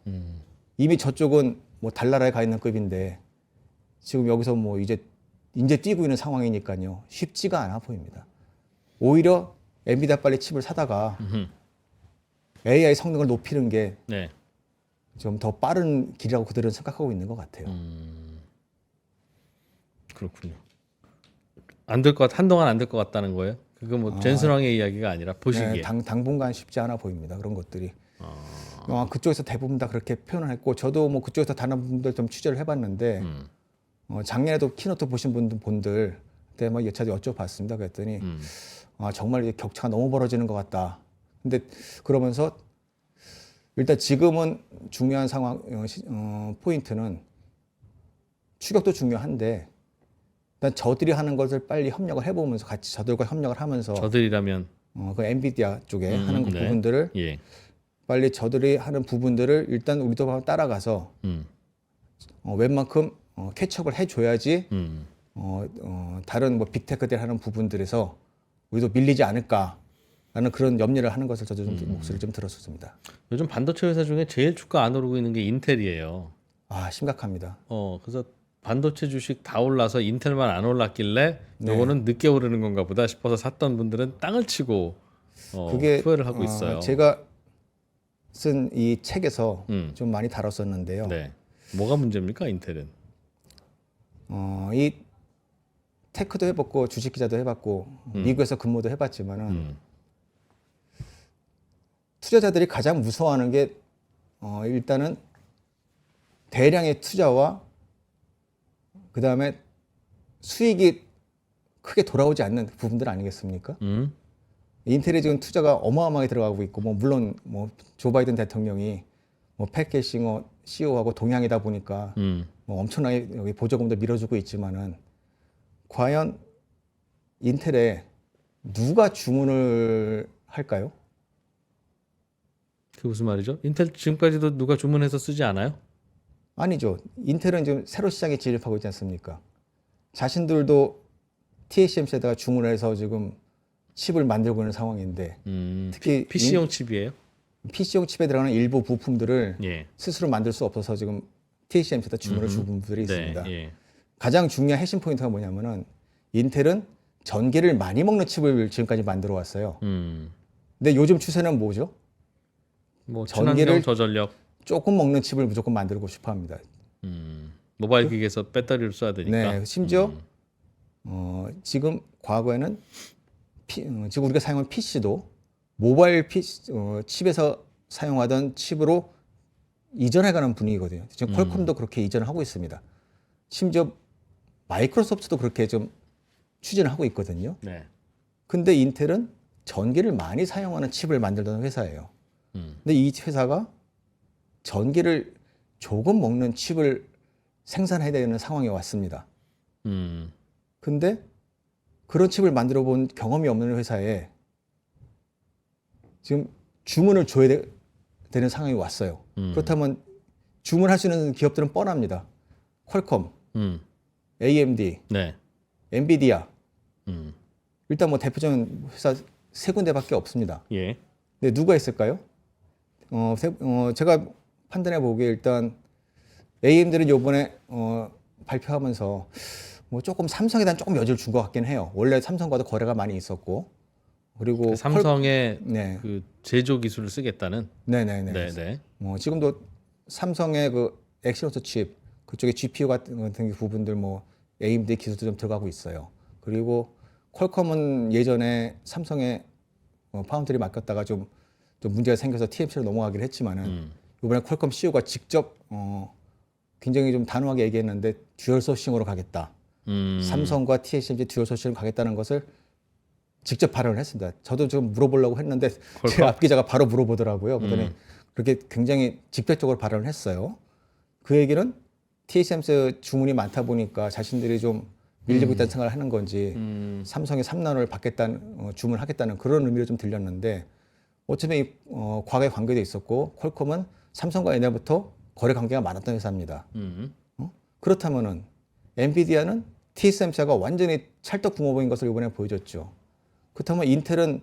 이미 저쪽은 뭐 달나라에 가 있는 급인데 지금 여기서 뭐 이제 뛰고 있는 상황이니까요. 쉽지가 않아 보입니다. 오히려 엔비디아 빨리 칩을 사다가 AI 성능을 높이는 게 좀 더 빠른 길이라고 그들은 생각하고 있는 것 같아요. 그렇군요. 안 될 것 한동안 안 될 것 같다는 거예요? 그거 뭐 젠슨 왕의 이야기가 아니라 보시기에. 네, 당분간 쉽지 않아 보입니다. 그런 것들이. 그쪽에서 대부분 다 그렇게 표현을 했고 저도 뭐 그쪽에서 다른 분들 좀 취재를 해봤는데 작년에도 키노트 보신 분들 그때 뭐 여차례 여쭤봤습니다. 그랬더니 정말 이게 격차가 너무 벌어지는 것 같다. 근데 그러면서 일단 지금은 중요한 상황 포인트는 추격도 중요한데 일단 저들이 하는 것을 빨리 협력을 해보면서 같이 저들과 협력을 하면서 저들이라면 그 엔비디아 쪽에 하는 그 부분들을 빨리 저들이 하는 부분들을 일단 우리도 한번 따라가서 웬만큼 캐치업을 해줘야지 다른 뭐 빅테크들이 하는 부분들에서 우리도 밀리지 않을까라는 그런 염려를 하는 것을 저도 좀 목소리를 좀 들었었습니다. 요즘 반도체 회사 중에 제일 주가 안 오르고 있는 게 인텔이에요. 심각합니다. 그래서 반도체 주식 다 올라서 인텔만 안 올랐길래 요거는 늦게 오르는 건가 보다 싶어서 샀던 분들은 땅을 치고 그게 후회를 하고 있어요. 제가 쓴 이 책에서 좀 많이 다뤘었는데요. 네. 뭐가 문제입니까, 인텔은? 이 테크도 해봤고 주식 기자도 해봤고 미국에서 근무도 해봤지만은 투자자들이 가장 무서워하는 게 일단은 대량의 투자와 그 다음에 수익이 크게 돌아오지 않는 부분들 아니겠습니까? 인텔이 지금 투자가 어마어마하게 들어가고 있고, 뭐 물론 뭐 조 바이든 대통령이 뭐 팻캐싱 CEO하고 동향이다 보니까 뭐 엄청나게 여기 보조금도 밀어주고 있지만은 과연 인텔에 누가 주문을 할까요? 그게 무슨 말이죠? 인텔 지금까지도 누가 주문해서 쓰지 않아요? 아니죠. 인텔은 지금 새로 시장에 진입하고 있지 않습니까? 자신들도 TSMC에다가 주문을 해서 지금 칩을 만들고 있는 상황인데 특히 PC용 칩이에요? PC용 칩에 들어가는 일부 부품들을 예. 스스로 만들 수 없어서 지금 TSMC에다 주문을 준 부분들이 네, 있습니다. 예. 가장 중요한 핵심 포인트가 뭐냐면은 인텔은 전기를 많이 먹는 칩을 지금까지 만들어 왔어요. 근데 요즘 추세는 뭐죠? 뭐 전기를 친환경 저전력, 조금 먹는 칩을 무조건 만들고 싶어 합니다. 모바일 기기에서 배터리를 써야 되니까. 네, 심지어 지금 과거에는 지금 우리가 사용하는 PC도 모바일 칩에서 사용하던 칩으로 이전해가는 분위기거든요. 지금 퀄컴도 그렇게 이전을 하고 있습니다. 심지어 마이크로소프트도 그렇게 좀 추진을 하고 있거든요. 네. 근데 인텔은 전기를 많이 사용하는 칩을 만들던 회사예요. 근데 이 회사가 전기를 조금 먹는 칩을 생산해야 되는 상황에 왔습니다. 근데 그런 칩을 만들어 본 경험이 없는 회사에 지금 주문을 줘야 되는 상황이 왔어요. 그렇다면 주문할 수 있는 기업들은 뻔합니다. 퀄컴, AMD, 네. 엔비디아. 일단 뭐 대표적인 회사 세 군데밖에 없습니다. 예. 근데 누가 있을까요? 제가 판단해 보기에 일단 AMD는 요번에 발표하면서 뭐 조금 삼성에 대한 조금 여지를 준 것 같긴 해요. 원래 삼성과도 거래가 많이 있었고 그리고 삼성의 네. 그 제조 기술을 쓰겠다는. 네네네. 네네. 지금도 삼성의 그 엑시노스 칩 그쪽에 GPU 같은 부분들 뭐 AMD 기술도 좀 들어가고 있어요. 그리고 퀄컴은 예전에 삼성의 파운드리 맡겼다가 좀 문제가 생겨서 TMC로 넘어가긴 했지만은 이번에 퀄컴 CEO가 직접 굉장히 좀 단호하게 얘기했는데 듀얼 소싱으로 가겠다. 삼성과 TSMC 듀얼 소싱으로 가겠다는 것을 직접 발언을 했습니다. 저도 좀 물어보려고 했는데 제 앞 기자가 바로 물어보더라고요. 그랬더니 그렇게 굉장히 직접적으로 발언을 했어요. 그 얘기는 TSMC 주문이 많다 보니까 자신들이 좀 밀리고 있다는 생각을 하는 건지 삼성이 3나노를 받겠다는 주문하겠다는 그런 의미로 좀 들렸는데 어차피 과거에 관계도 있었고 퀄컴은 삼성과 옛날부터 거래 관계가 많았던 회사입니다. 그렇다면은 엔비디아는 TSMC가 완전히 찰떡 붕어보인 것을 이번에 보여줬죠. 그렇다면 인텔은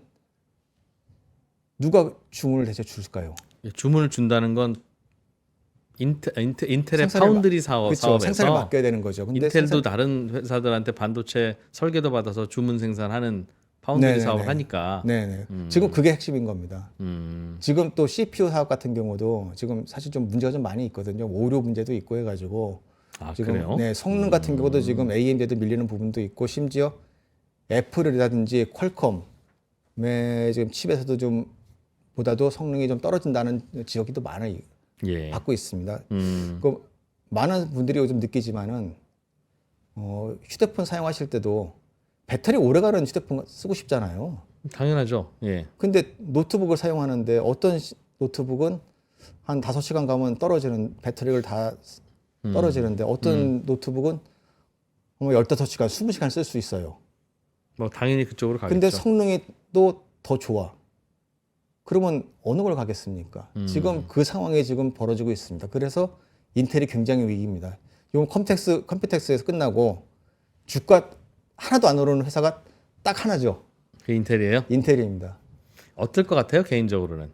누가 주문을 대체 줄까요? 주문을 준다는 건 인텔의 생산을 파운드리 그렇죠. 사업에서 생산을 맡겨야 되는 거죠. 근데 인텔도 다른 회사들한테 반도체 설계도 받아서 주문 생산하는 파운드리 네네네. 사업을 하니까. 네네. 지금 그게 핵심인 겁니다. 지금 또 CPU 사업 같은 경우도 지금 사실 좀 문제가 좀 많이 있거든요. 오류 문제도 있고 해가지고 지금 그래요? 네, 성능 같은 경우도 지금 AMD에도 밀리는 부분도 있고 심지어 애플이라든지 퀄컴의 지금 칩에서도 좀 보다도 성능이 좀 떨어진다는 지적이 또 많이 예. 받고 있습니다. 그 많은 분들이 요즘 느끼지만은 휴대폰 사용하실 때도 배터리 오래가는 휴대폰 쓰고 싶잖아요. 당연하죠. 예. 근데 노트북을 사용하는데 어떤 노트북은 한 5시간 가면 떨어지는 배터리를 다 떨어지는데 어떤 노트북은 15시간, 20시간 쓸 수 있어요. 뭐 당연히 그쪽으로 가겠죠. 근데 성능이 또 더 좋아. 그러면 어느 걸 가겠습니까? 지금 그 상황이 지금 벌어지고 있습니다. 그래서 인텔이 굉장히 위기입니다. 이번 컴퓨텍스에서 끝나고 주가 하나도 안 오르는 회사가 딱 하나죠. 그 인텔이에요? 인텔입니다. 어떨 것 같아요, 개인적으로는?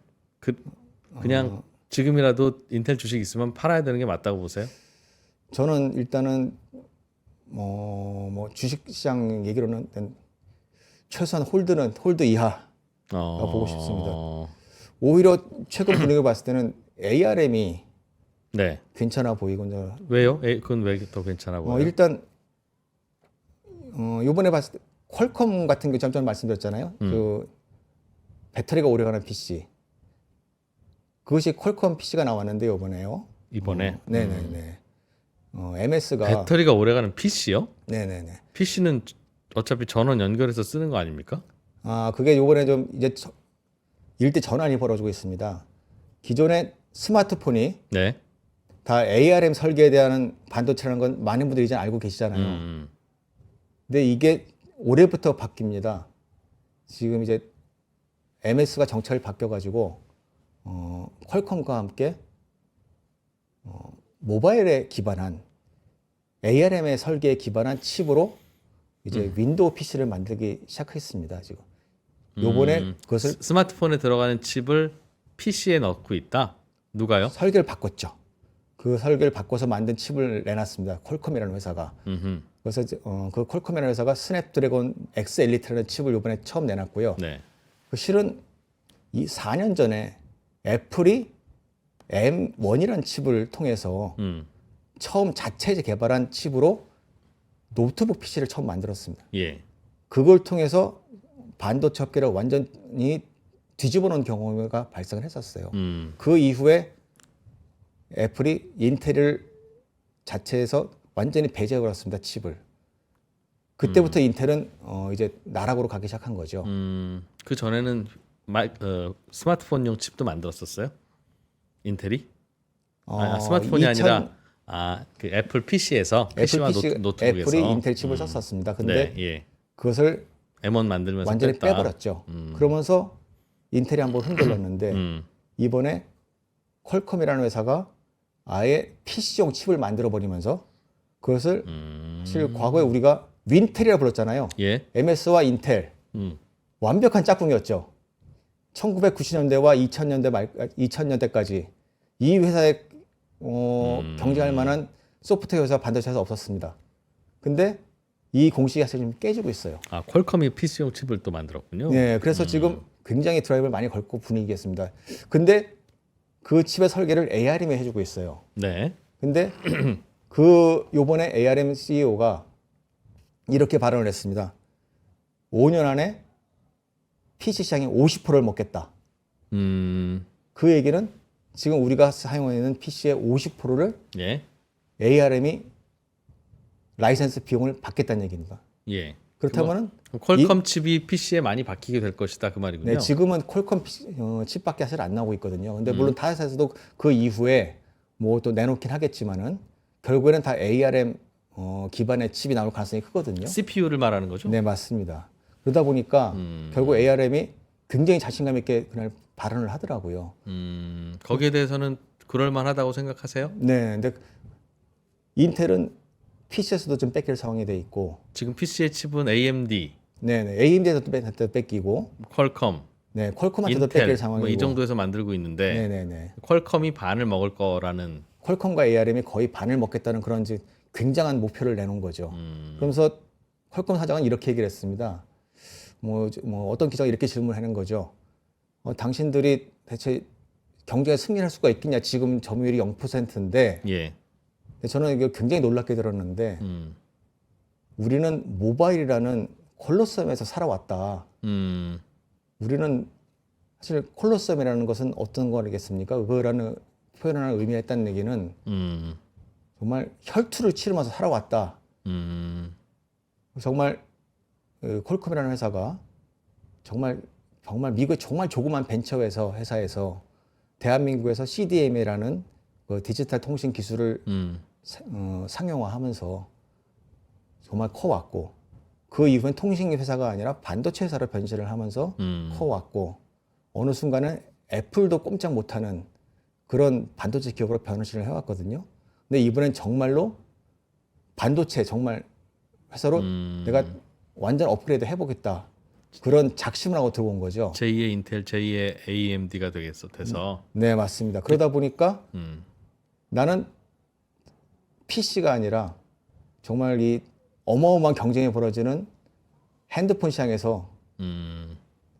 그냥 지금이라도 인텔 주식 있으면 팔아야 되는 게 맞다고 보세요? 저는 일단은 뭐 주식시장 얘기로는 최소한 홀드 이하 보고 싶습니다. 오히려 최근 분위기를 봤을 때는 ARM이 네. 괜찮아 보이군요. 왜요? 그건 왜 더 괜찮아 보여요? 일단 이번에 봤을 때 퀄컴 같은 게 전에 말씀드렸잖아요. 그 배터리가 오래가는 PC. 그것이 퀄컴 PC가 나왔는데 이번에요. 이번에? 네네네. MS가 배터리가 오래가는 PC요? 네네네. PC는 어차피 전원 연결해서 쓰는 거 아닙니까? 그게 요번에 좀 이제 일대 전환이 벌어지고 있습니다. 기존에 스마트폰이 네. 다 ARM 설계에 대한 반도체라는 건 많은 분들이 이제 알고 계시잖아요. 근데 이게 올해부터 바뀝니다. 지금 이제 MS가 정책을 바뀌어가지고 퀄컴과 함께 모바일에 기반한 ARM의 설계에 기반한 칩으로 이제 윈도우 PC를 만들기 시작했습니다. 지금 요번에 그것을 스마트폰에 들어가는 칩을 PC에 넣고 있다. 누가요? 설계를 바꿨죠. 그 설계를 바꿔서 만든 칩을 내놨습니다. 퀄컴이라는 회사가. 그래서 이제, 그 퀄컴이라는 회사가 스냅드래곤 X 엘리트라는 칩을 이번에 처음 내놨고요. 네. 그 실은 이 4년 전에 애플이 M1이라는 칩을 통해서 처음 자체 개발한 칩으로 노트북 PC를 처음 만들었습니다. 예. 그걸 통해서 반도체 업계를 완전히 뒤집어 놓은 경우가 발생을 했었어요. 그 이후에 애플이 인텔을 자체에서 완전히 배제해버렸습니다. 칩을. 그때부터 인텔은 이제 나락으로 가기 시작한 거죠. 그 전에는 스마트폰용 칩도 만들었었어요? 인텔이? 스마트폰이 2000 아니라 그 애플 PC에서 PC와 노트북에서 애플이 인텔 칩을 썼었습니다. 근데 네, 예. 그것을 M1 만들면서 완전히 뺐다. 빼버렸죠. 그러면서 인텔이 한번 흔들렸는데 이번에 퀄컴이라는 회사가 아예 PC용 칩을 만들어 버리면서 그것을 사실 과거에 우리가 윈텔이라고 불렀잖아요. 예. MS와 인텔 완벽한 짝꿍이었죠. 1990년대와 2000년대까지 이 회사에 경쟁할 만한 소프트웨어 회사 반도체 회사 없었습니다. 근데 이 공식이 사실 좀 깨지고 있어요. 퀄컴이 PC용 칩을 또 만들었군요. 네, 그래서 지금 굉장히 드라이브를 많이 걸고 분위기겠습니다. 근데 그 칩의 설계를 ARM이 해주고 있어요. 네. 근데 요번에 ARM CEO가 이렇게 발언을 했습니다. 5년 안에 PC 시장의 50%를 먹겠다. 그 얘기는 지금 우리가 사용하고 있는 PC의 50%를 예. ARM이 라이센스 비용을 받겠다는 얘기입니다. 예. 그렇다면은 퀄컴 칩이 PC에 많이 박히게 될 것이다 그 말이군요. 네, 지금은 퀄컴 칩밖에 사실 안 나오고 있거든요. 근데 물론 타 회사에서도 그 이후에 뭐 또 내놓긴 하겠지만은 결국에는 다 ARM 기반의 칩이 나올 가능성이 크거든요. CPU를 말하는 거죠? 네, 맞습니다. 그러다 보니까 결국 ARM이 굉장히 자신감 있게 그날 발언을 하더라고요. 거기에 대해서는 그럴 만하다고 생각하세요? 네, 근데 인텔은 PC에서도 좀 뺏길 상황이 돼 있고, 지금 PC의 칩은 AMD, 네, AMD에서도 뺏기고, 퀄컴, 네, 퀄컴한테도 인텔 뺏길 상황이고, 이 정도에서 만들고 있는데 네, 네, 네. 퀄컴이 반을 먹을 거라는 퀄컴과 ARM이 거의 반을 먹겠다는 그런 이제 굉장한 목표를 내놓은 거죠. 그러면서 퀄컴 사장은 이렇게 얘기를 했습니다. 뭐 어떤 기자가 이렇게 질문하는 거죠. 당신들이 대체 경쟁에 승리할 수가 있겠냐? 지금 점유율이 0%인데 예. 저는 이게 굉장히 놀랍게 들었는데 우리는 모바일이라는 콜로세움에서 살아왔다. 우리는 사실 콜로세움이라는 것은 어떤 거겠습니까? 그거라는 표현하는 의미가 있다는 얘기는 정말 혈투를 치르면서 살아왔다. 정말 퀄컴이라는 회사가 정말 미국의 정말 조그만 회사에서 대한민국에서 CDMA라는 그 디지털 통신 기술을 상용화하면서 정말 커왔고 그 이후엔 통신 회사가 아니라 반도체 회사로 변신을 하면서 커왔고 어느 순간은 애플도 꼼짝 못하는 그런 반도체 기업으로 변신을 해왔거든요. 근데 이번엔 정말로 반도체 정말 회사로 내가 완전 업그레이드 해보겠다. 그런 작심을 하고 들어온 거죠. 제2의 인텔, 제2의 AMD가 돼서. 네, 맞습니다. 그러다 보니까 나는 PC가 아니라 정말 이 어마어마한 경쟁이 벌어지는 핸드폰 시장에서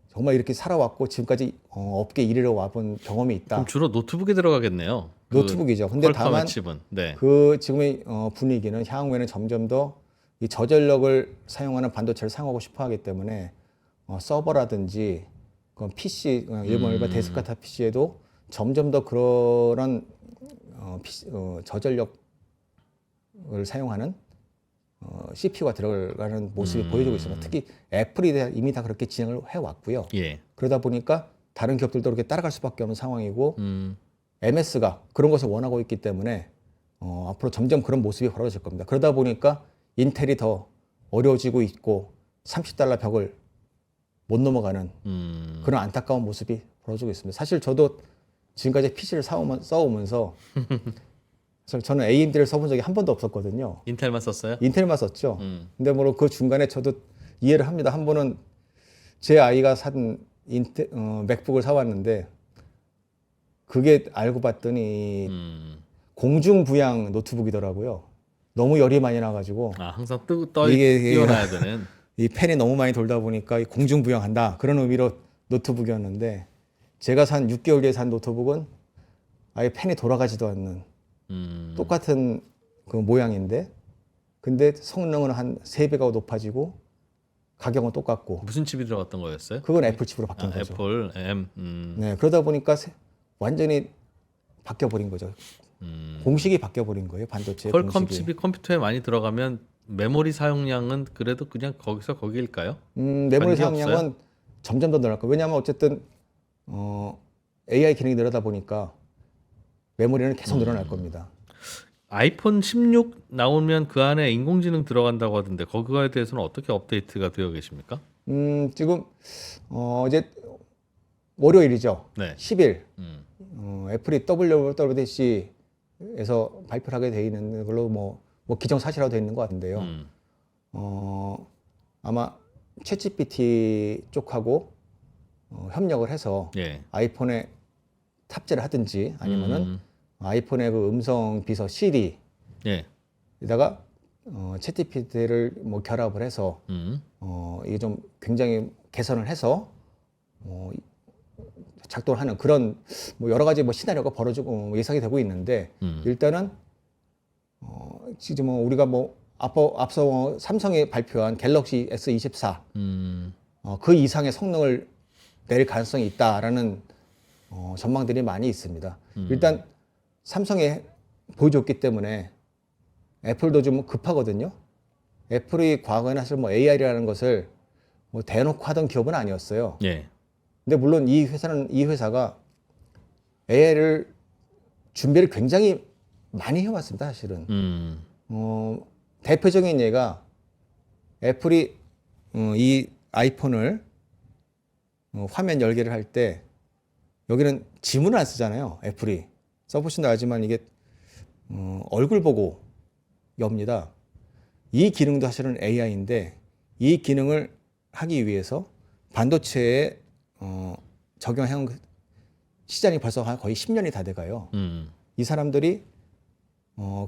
정말 이렇게 살아왔고 지금까지 업계 1위로 와본 경험이 있다. 그럼 주로 노트북에 들어가겠네요. 노트북이죠. 근데 다만 칩은. 네. 그 지금의 분위기는 향후에는 점점 더 이 저전력을 사용하는 반도체를 사용하고 싶어하기 때문에 서버라든지 PC 일반 데스크탑 PC에도 점점 더 그런 저전력을 사용하는 CPU가 들어가는 모습이 보여지고 있습니다. 특히 애플이 이미 다 그렇게 진행을 해왔고요. 예. 그러다 보니까 다른 기업들도 그렇게 따라갈 수밖에 없는 상황이고 MS가 그런 것을 원하고 있기 때문에 앞으로 점점 그런 모습이 벌어질 겁니다. 그러다 보니까 인텔이 더 어려워지고 있고 $30 벽을 못 넘어가는 그런 안타까운 모습이 벌어지고 있습니다. 사실 저도 지금까지 PC를 써오면서 사실 저는 AMD를 써본 적이 한 번도 없었거든요. 인텔만 썼어요? 인텔만 썼죠. 근데 물론 그 중간에 저도 이해를 합니다. 한 번은 제 아이가 산 맥북을 사왔는데 그게 알고 봤더니 공중부양 노트북이더라고요. 너무 열이 많이 나가지고 항상 이게 띄워놔야 되는. 이 팬이 너무 많이 돌다 보니까 이 공중부양한다 그런 의미로 노트북이었는데 제가 산 6개월 뒤에 산 노트북은 아예 팬이 돌아가지도 않는 똑같은 그 모양인데 근데 성능은 한 3배가 높아지고 가격은 똑같고. 무슨 칩이 들어갔던 거였어요? 그건 애플 칩으로 바뀐 거죠. 애플 M. 네, 그러다 보니까 완전히 바뀌어 버린 거죠. 공식이 바뀌어 버린 거예요. 반도체 퀄컴 공식이. 칩이 컴퓨터에 많이 들어가면 메모리 사용량은 그래도 그냥 거기서 거기일까요? 메모리 사용량은 점점 더 늘어날 거예요. 왜냐하면 어쨌든 AI 기능이 늘어다 보니까 메모리는 계속 늘어날 겁니다. 아이폰 16 나오면 그 안에 인공지능 들어간다고 하던데 거기에 대해서는 어떻게 업데이트가 되어 계십니까? 지금 이제 월요일이죠. 네. 10일 애플이 WWDC에서 발표를 하게 돼 있는 걸로 뭐 기정사실화로 돼 있는 것 같은데요. 아마 챗GPT 쪽하고 협력을 해서 예. 아이폰에 탑재를 하든지 아니면은 아이폰의 그 음성 비서 시리에다가 예. 챗GPT를 뭐 결합을 해서 이게 좀 굉장히 개선을 해서 작동을 하는 그런 뭐 여러 가지 뭐 시나리오가 벌어지고 예상이 되고 있는데 일단은 지금 뭐 우리가 뭐 앞서 삼성이 발표한 갤럭시 S24 그 이상의 성능을 낼 가능성이 있다라는 전망들이 많이 있습니다. 일단 삼성이 보여줬기 때문에 애플도 좀 급하거든요. 애플이 과거에는 사실 뭐 AI라는 것을 뭐 대놓고 하던 기업은 아니었어요. 예. 근데 물론 이 회사가 AI를 준비를 굉장히 많이 해왔습니다, 사실은. 대표적인 예가 애플이 이 아이폰을 화면 열기를 할 때 여기는 지문을 안 쓰잖아요. 애플이 써보신다 알지만 이게 얼굴 보고 엽니다. 이 기능도 사실은 AI인데 이 기능을 하기 위해서 반도체에 적용한 시장이 벌써 거의 10년이 다 돼가요. 이 사람들이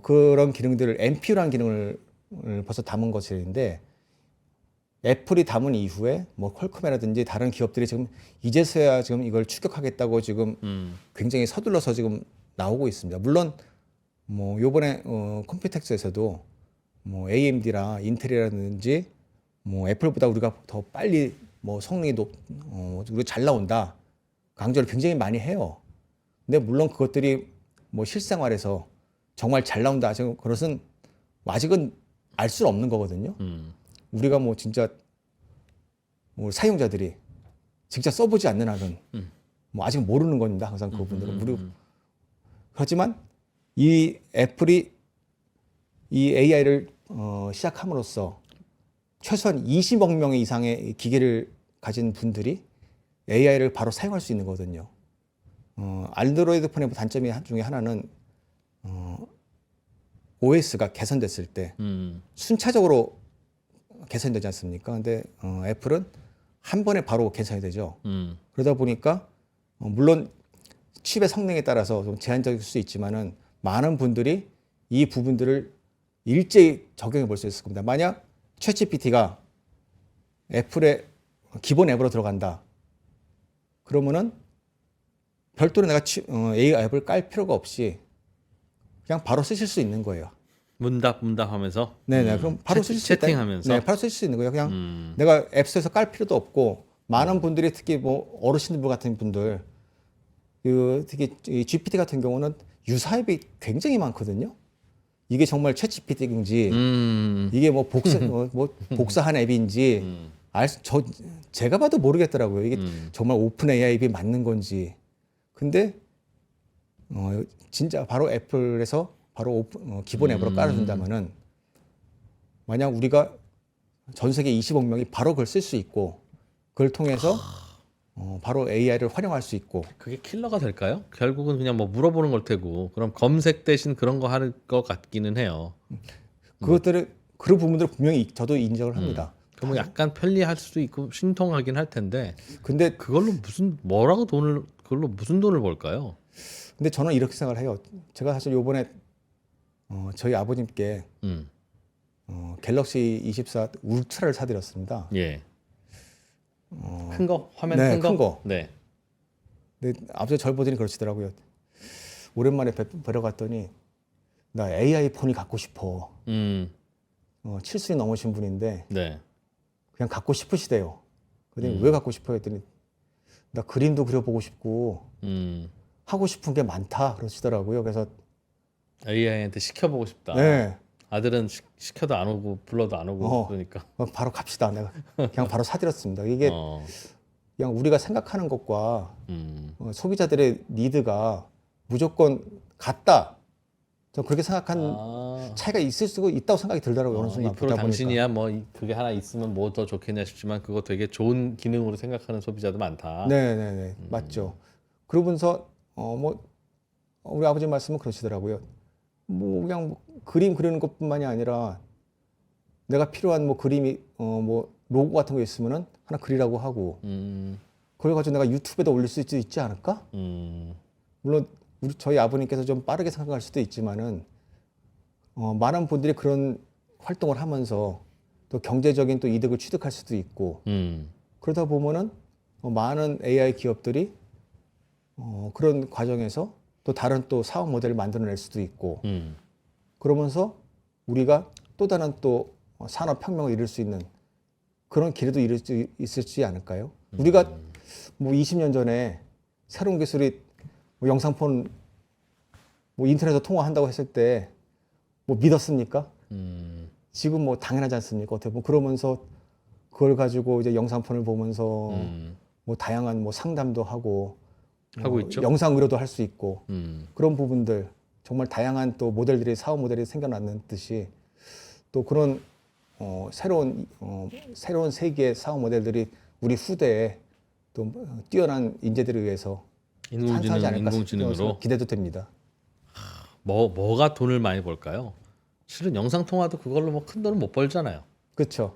그런 기능들을 MPU라는 기능을 벌써 담은 것인데 애플이 담은 이후에 뭐 퀄컴이라든지 다른 기업들이 지금 이제서야 지금 이걸 추격하겠다고 지금 굉장히 서둘러서 지금 나오고 있습니다. 물론 뭐 요번에 컴퓨텍스에서도 뭐 AMD라 인텔이라든지 뭐 애플보다 우리가 더 빨리 뭐 성능이 우리가 잘 나온다 강조를 굉장히 많이 해요. 근데 물론 그것들이 뭐 실생활에서 정말 잘 나온다 하시는 그것은 아직은 알 수 없는 거거든요. 우리가 뭐 진짜 뭐 사용자들이 직접 써보지 않는 한은 뭐 아직 모르는 겁니다. 항상 그분들은 하지만 이 애플이 이 AI를 시작함으로써 최소한 20억 명 이상의 기계를 가진 분들이 AI를 바로 사용할 수 있는 거거든요. 안드로이드 폰의 단점이 중에 하나는 OS가 개선됐을 때 순차적으로 개선되지 않습니까? 근데 애플은 한 번에 바로 개선이 되죠. 그러다 보니까 물론 칩의 성능에 따라서 좀 제한적일 수 있지만은 많은 분들이 이 부분들을 일제히 적용해 볼 수 있을 겁니다. 만약 챗GPT가 애플의 기본 앱으로 들어간다. 그러면은 별도로 내가 AI 앱을 깔 필요가 없이 그냥 바로 쓰실 수 있는 거예요. 문답 하면서. 네네. 그럼 바로 쓰실 수 있다. 채팅하면서. 네, 바로 쓰실 수 있는 거예요. 그냥 내가 앱스토어에서 깔 필요도 없고 많은 분들이 특히 뭐 어르신들 같은 분들 특히 이 GPT 같은 경우는 유사 앱이 굉장히 많거든요. 이게 정말 챗GPT인지 이게 뭐 복사한 앱인지 제가 봐도 모르겠더라고요. 이게 정말 오픈 AI 앱이 맞는 건지. 근데 진짜 바로 애플에서 바로 기본 앱으로 깔아준다면은 만약 우리가 전 세계 20억 명이 바로 그걸 쓸 수 있고 그걸 통해서 바로 AI를 활용할 수 있고 그게 킬러가 될까요? 결국은 그냥 뭐 물어보는 걸 테고 그럼 검색 대신 그런 거 하는 것 같기는 해요. 그것들을 그런 부분들을 분명히 저도 인정을 합니다. 그럼 약간 편리할 수도 있고 신통하긴 할 텐데 근데 그걸로 그걸로 무슨 돈을 벌까요? 근데 저는 이렇게 생각을 해요. 제가 사실 요번에 저희 아버님께 갤럭시 24 울트라를 사드렸습니다. 예. 큰 거? 화면 네, 큰 거? 큰 거. 네. 근데 아버지가 저를 보더니 그러시더라고요. 오랜만에 뵈러 갔더니 나 AI 폰이 갖고 싶어. 70이 넘으신 분인데 네. 그냥 갖고 싶으시대요. 그랬더니 왜 갖고 싶어요? 했더니 나 그림도 그려보고 싶고 하고 싶은 게 많다 그러시더라고요. 그래서 AI한테 시켜보고 싶다. 네, 아들은 시켜도 안 오고 불러도 안 오고 그러니까. 바로 갑시다. 내가 그냥 바로 사드렸습니다. 이게 그냥 우리가 생각하는 것과 소비자들의 니드가 무조건 같다. 저 그렇게 생각한 차이가 있을 수 있다고 생각이 들더라고요. 어느 순간 2% 보다 보니까. 당신이야 뭐 그게 하나 있으면 뭐 더 좋겠냐 싶지만 그거 되게 좋은 기능으로 생각하는 소비자도 많다. 네네네 맞죠. 그러면서 뭐 우리 아버지 말씀은 그러시더라고요. 뭐 그냥 뭐 그림 그리는 것뿐만이 아니라 내가 필요한 뭐 그림이 뭐 로고 같은 거 있으면은 하나 그리라고 하고 그걸 가지고 내가 유튜브에다 올릴 수 있지 않을까? 물론 저희 아버님께서 좀 빠르게 생각할 수도 있지만은 많은 분들이 그런 활동을 하면서 또 경제적인 또 이득을 취득할 수도 있고 그러다 보면은 많은 AI 기업들이 그런 과정에서 또 다른 또 사업 모델을 만들어낼 수도 있고 그러면서 우리가 또 다른 또 산업 혁명을 이룰 수 있는 그런 기회도 이룰 수 있을지 않을까요? 우리가 뭐 20년 전에 새로운 기술이 뭐 영상폰 뭐 인터넷으로 통화한다고 했을 때 뭐 믿었습니까? 지금 뭐 당연하지 않습니까? 어떻게 보면 그러면서 그걸 가지고 이제 영상폰을 보면서 뭐 다양한 뭐 상담도 하고 있죠. 영상 의료도 할 수 있고 그런 부분들 정말 다양한 또 모델들이 사업 모델이 생겨났는 듯이 또 그런 새로운 세계의 사업 모델들이 우리 후대에 또 뛰어난 인재들에 의해서 탄생하지 않을까 인공지능으로 기대도 됩니다. 뭐가 돈을 많이 벌까요? 실은 영상 통화도 그걸로 뭐 큰 돈을 못 벌잖아요. 그렇죠.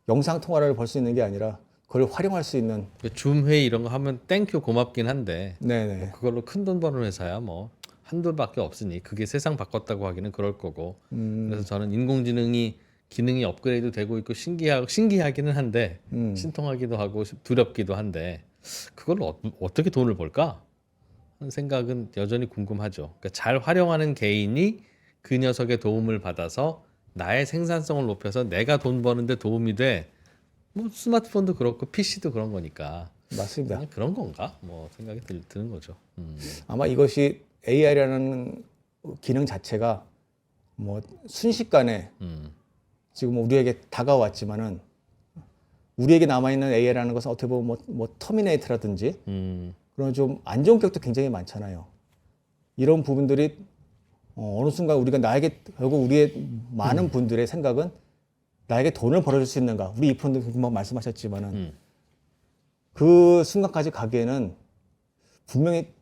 영상 통화를 벌 수 있는 게 아니라 그걸 활용할 수 있는 줌 회의 이런 거 하면 땡큐 고맙긴 한데 네네. 뭐 그걸로 큰 돈 버는 회사야 뭐 한둘밖에 없으니 그게 세상 바꿨다고 하기는 그럴 거고 그래서 저는 인공지능이 기능이 업그레이드 되고 있고 신기하기는 한데 신통하기도 하고 두렵기도 한데 그걸로 어떻게 돈을 벌까 하는 생각은 여전히 궁금하죠. 그러니까 잘 활용하는 개인이 그 녀석의 도움을 받아서 나의 생산성을 높여서 내가 돈 버는데 도움이 돼. 뭐 스마트폰도 그렇고 PC도 그런 거니까 맞습니다. 그냥 그런 건가? 뭐 생각이 드는 거죠. 아마 이것이 AI라는 기능 자체가 뭐 순식간에 지금 뭐 우리에게 다가왔지만은 우리에게 남아있는 AI라는 것은 어떻게 보면 뭐 터미네이터라든지 그런 좀 안 좋은 격도 굉장히 많잖아요. 이런 부분들이 어느 순간 우리가 결국 우리의 많은 분들의 생각은 나에게 돈을 벌어줄 수 있는가? 우리 이프로님 뭐 말씀하셨지만은 그 순간까지 가기에는 분명히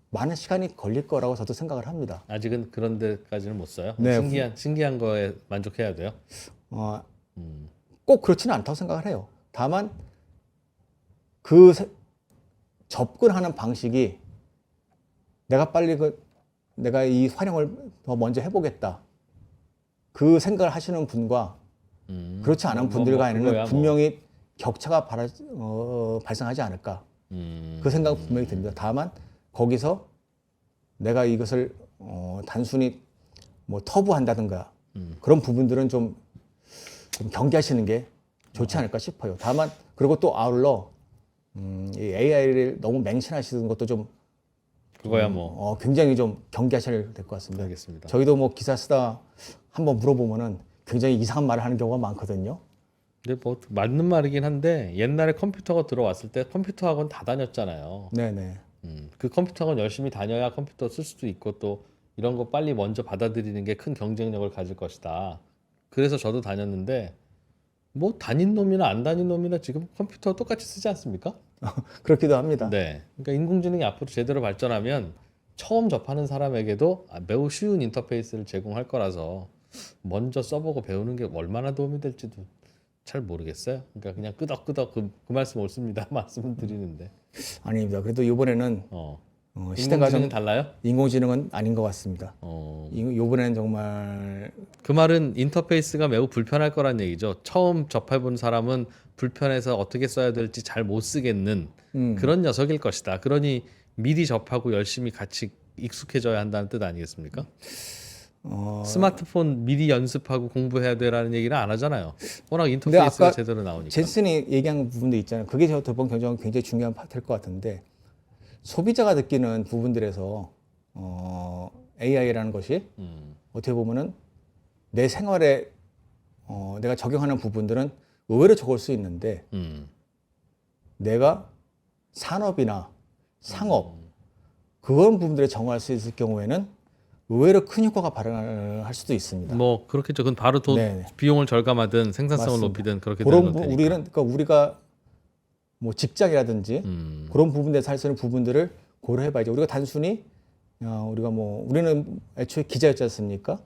많은 시간이 걸릴 거라고 저도 생각을 합니다. 아직은 그런 데까지는 못 써요. 네. 신기한 거에 만족해야 돼요. 꼭 그렇지는 않다고 생각을 해요. 다만 접근하는 방식이 내가 이 활용을 더 먼저 해보겠다. 그 생각을 하시는 분과 그렇지 않은 분들과는 분명히 격차가 발생하지 않을까. 그 생각은 분명히 듭니다. 다만 거기서 내가 이것을 단순히 뭐 터부한다든가 그런 부분들은 좀 경계하시는 게 좋지 않을까 싶어요. 다만 그리고 또 아울러 이 AI를 너무 맹신하시는 것도 좀 그거야 뭐 굉장히 좀 경계하셔야 될 것 같습니다. 알겠습니다. 저희도 뭐 기사 쓰다 한번 물어보면은 굉장히 이상한 말을 하는 경우가 많거든요. 근데 뭐 맞는 말이긴 한데 옛날에 컴퓨터가 들어왔을 때 컴퓨터 학원 다 다녔잖아요. 네네. 그 컴퓨터학원 열심히 다녀야 컴퓨터 쓸 수도 있고 또 이런 거 빨리 먼저 받아들이는 게 큰 경쟁력을 가질 것이다. 그래서 저도 다녔는데 뭐 다닌 놈이나 안 다닌 놈이나 지금 컴퓨터 똑같이 쓰지 않습니까? 그렇기도 합니다. 네. 그러니까 인공지능이 앞으로 제대로 발전하면 처음 접하는 사람에게도 매우 쉬운 인터페이스를 제공할 거라서 먼저 써보고 배우는 게 얼마나 도움이 될지도 잘 모르겠어요. 그러니까 그냥 끄덕끄덕 그 말씀 옳습니다. 말씀을 드리는데. 아닙니다. 그래도 이번에는 시대가 인공지능은 좀 달라요? 인공지능은 아닌 것 같습니다. 이번에는 정말 그 말은 인터페이스가 매우 불편할 거란 얘기죠. 처음 접해본 사람은 불편해서 어떻게 써야 될지 잘 못 쓰겠는 그런 녀석일 것이다. 그러니 미리 접하고 열심히 같이 익숙해져야 한다는 뜻 아니겠습니까? 스마트폰 미리 연습하고 공부해야 되라는 얘기는 안 하잖아요. 워낙 인터페이스가 아까 제대로 나오니까. 젠슨이 얘기한 부분도 있잖아요. 그게 저 두 번 경쟁은 굉장히 중요한 파트일 것 같은데 소비자가 느끼는 부분들에서 AI라는 것이 어떻게 보면은 내 생활에 내가 적용하는 부분들은 의외로 적을 수 있는데 내가 산업이나 상업 그런 부분들에 정할 수 있을 경우에는 의외로 큰 효과가 발생할 수도 있습니다. 뭐 그렇겠죠. 그건 바로 비용을 절감하든 생산성을 맞습니다. 높이든 그렇게 되는 거니까. 그러니까 우리가 뭐 직장이라든지 그런 부분에서 할 수 있는 부분들을 고려해봐야죠. 우리가 단순히 우리는 애초에 기자였지 않습니까?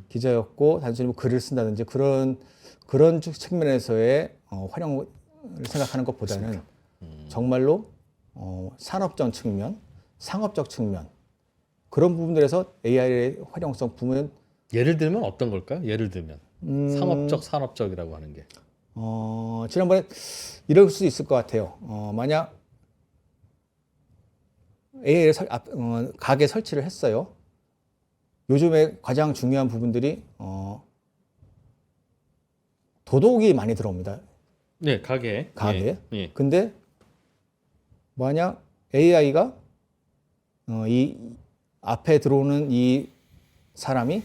기자였고 단순히 뭐 글을 쓴다든지 그런 측면에서의 활용을 생각하는 것보다는 정말로 산업적 측면, 상업적 측면 그런 부분들에서 AI의 활용성 부분 예를 들면 어떤 걸까요? 예를 들면 상업적, 산업적이라고 하는 게. 지난번에 이럴 수 있을 것 같아요. 만약 AI를 가게 설치를 했어요. 요즘에 가장 중요한 부분들이 도덕이 많이 들어옵니다. 네, 가게. 예. 근데 만약 AI가 이 앞에 들어오는 이 사람이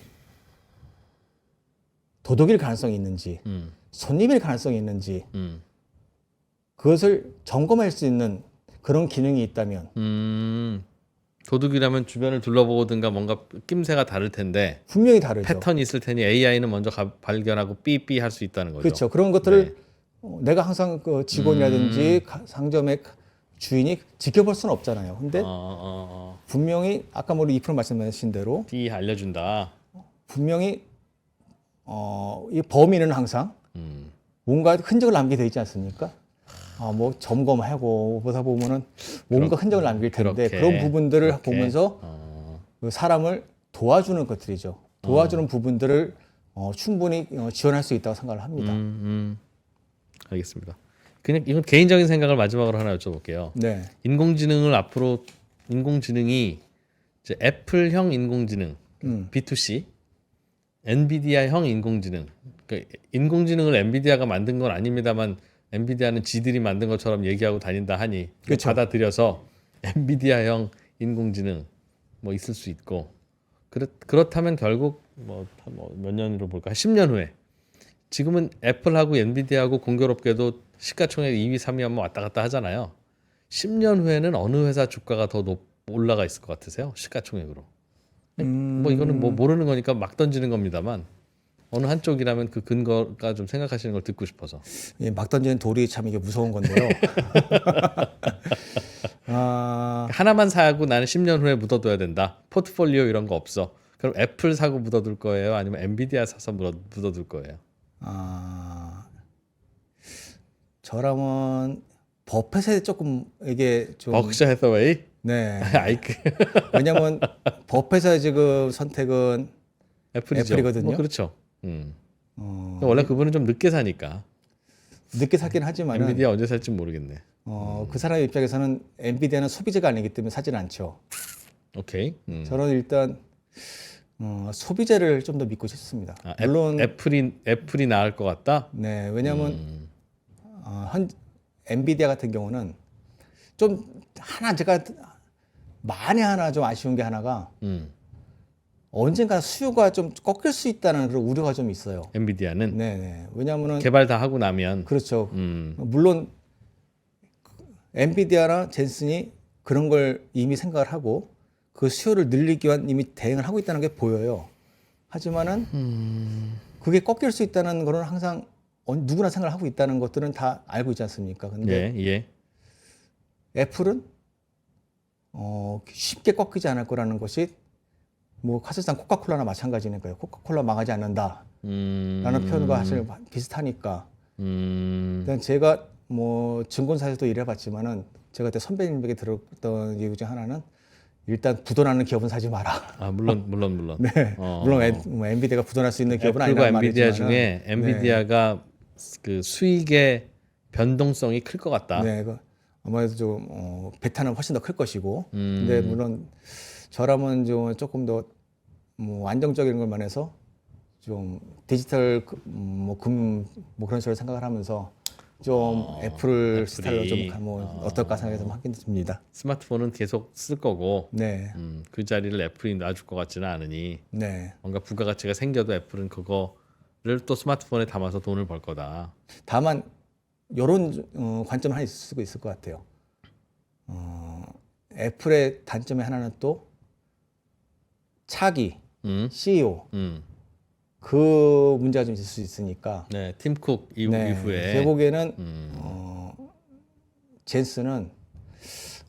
도둑일 가능성이 있는지 손님일 가능성이 있는지 그것을 점검할 수 있는 그런 기능이 있다면 도둑이라면 주변을 둘러보든가 뭔가 낌새가 다를 텐데 분명히 다르죠. 패턴이 있을 테니 AI는 먼저 발견하고 삐삐 할 수 있다는 거죠. 그렇죠. 그런 것들을 내가 항상 그 직원이라든지 상점의 주인이 지켜볼 수는 없잖아요. 근데 분명히 아까 이 프로 말씀하신 대로 삐 알려준다. 분명히 이 범인은 항상 뭔가 흔적을 남기게 돼 있지 않습니까? 뭐 점검하고 보다 보면은 뭔가 흔적을 남길 텐데 그런 부분들을 보면서 그 사람을 도와주는 것들이죠. 도와주는 부분들을 충분히 지원할 수 있다고 생각을 합니다. 알겠습니다. 그냥 이건 개인적인 생각을 마지막으로 하나 여쭤볼게요. 네. 인공지능이 이제 애플형 인공지능 B2C, 엔비디아형 인공지능. 그러니까 인공지능을 엔비디아가 만든 건 아닙니다만 엔비디아는 지들이 만든 것처럼 얘기하고 다닌다 하니 그렇죠. 받아들여서 엔비디아형 인공지능 뭐 있을 수 있고 그렇다면 결국 뭐 몇 년으로 볼까? 10년 후에 지금은 애플하고 엔비디아하고 공교롭게도 시가총액 2위, 3위 한번 왔다 갔다 하잖아요. 10년 후에는 어느 회사 주가가 더 올라가 있을 것 같으세요? 시가총액으로. 뭐 이거는 뭐 모르는 거니까 막 던지는 겁니다만 어느 한쪽이라면 그 근거가 좀 생각하시는 걸 듣고 싶어서. 예, 막 던지는 돌이 참 이게 무서운 건데요. 하나만 사고 나는 10년 후에 묻어둬야 된다. 포트폴리오 이런 거 없어. 그럼 애플 사고 묻어둘 거예요? 아니면 엔비디아 사서 묻어둘 거예요? 저라면 버핏에 조금 이게 좀 버크셔 해서웨이? 네. 아이크. 왜냐면 버핏의 지금 선택은 애플이거든요. 뭐 그렇죠. 원래 그분은 좀 늦게 사니까. 늦게 사긴 하지만 엔비디아 언제 살지 모르겠네. 그 사람의 입장에서는 엔비디아는 소비재가 아니기 때문에 사진 않죠. 오케이. 저는 일단 소비재를 좀 더 믿고 싶습니다. 물론 애플이 나을 것 같다. 네, 왜냐하면 엔비디아 같은 경우는 좀 제가 만에 하나 좀 아쉬운 게 하나가 언젠가 수요가 좀 꺾일 수 있다는 그런 우려가 좀 있어요. 엔비디아는. 네, 왜냐하면은 개발 다 하고 나면. 그렇죠. 물론 엔비디아나 젠슨이 그런 걸 이미 생각을 하고 그 수요를 늘리기 위한 이미 대응을 하고 있다는 게 보여요. 하지만은 그게 꺾일 수 있다는 거는 항상 누구나 생각을 하고 있다는 것들은 다 알고 있지 않습니까? 근데 예, 예. 애플은 쉽게 꺾이지 않을 거라는 것이 뭐 사실상 코카콜라나 마찬가지니까요. 코카콜라 망하지 않는다라는 표현과 사실 비슷하니까. 일단 제가 뭐 증권사에서도 일해봤지만은 제가 그때 선배님에게 들었던 얘기 중 하나는 일단 부도나는 기업은 사지 마라. 아, 물론. 네. 물론 엔비디아가 부도날 수 있는 기업은 아니란 애플과 엔비디아 말이지만 중에 엔비디아가 그 수익의 변동성이 클 것 같다. 네, 아무래도 좀 베타는 훨씬 더 클 것이고, 근데 물론 저라면 좀 조금 더 뭐 안정적인 걸만 해서 좀 디지털 뭐 그런 식으로 생각을 하면서 좀 애플 스타일로 좀 어떨까 생각이 좀 하긴 듭니다. 스마트폰은 계속 쓸 거고 네, 그 자리를 애플이 놔줄 것 같지는 않으니 네. 뭔가 부가가치가 생겨도 애플은 그거를 또 스마트폰에 담아서 돈을 벌 거다. 다만 이런 관점 하나 있을 수도 있을 것 같아요. 애플의 단점의 하나는 또 차기 CEO 그 문제가 좀 있을 수 있으니까. 네, 팀 쿡 네, 이후에 제 보기에는 젠슨은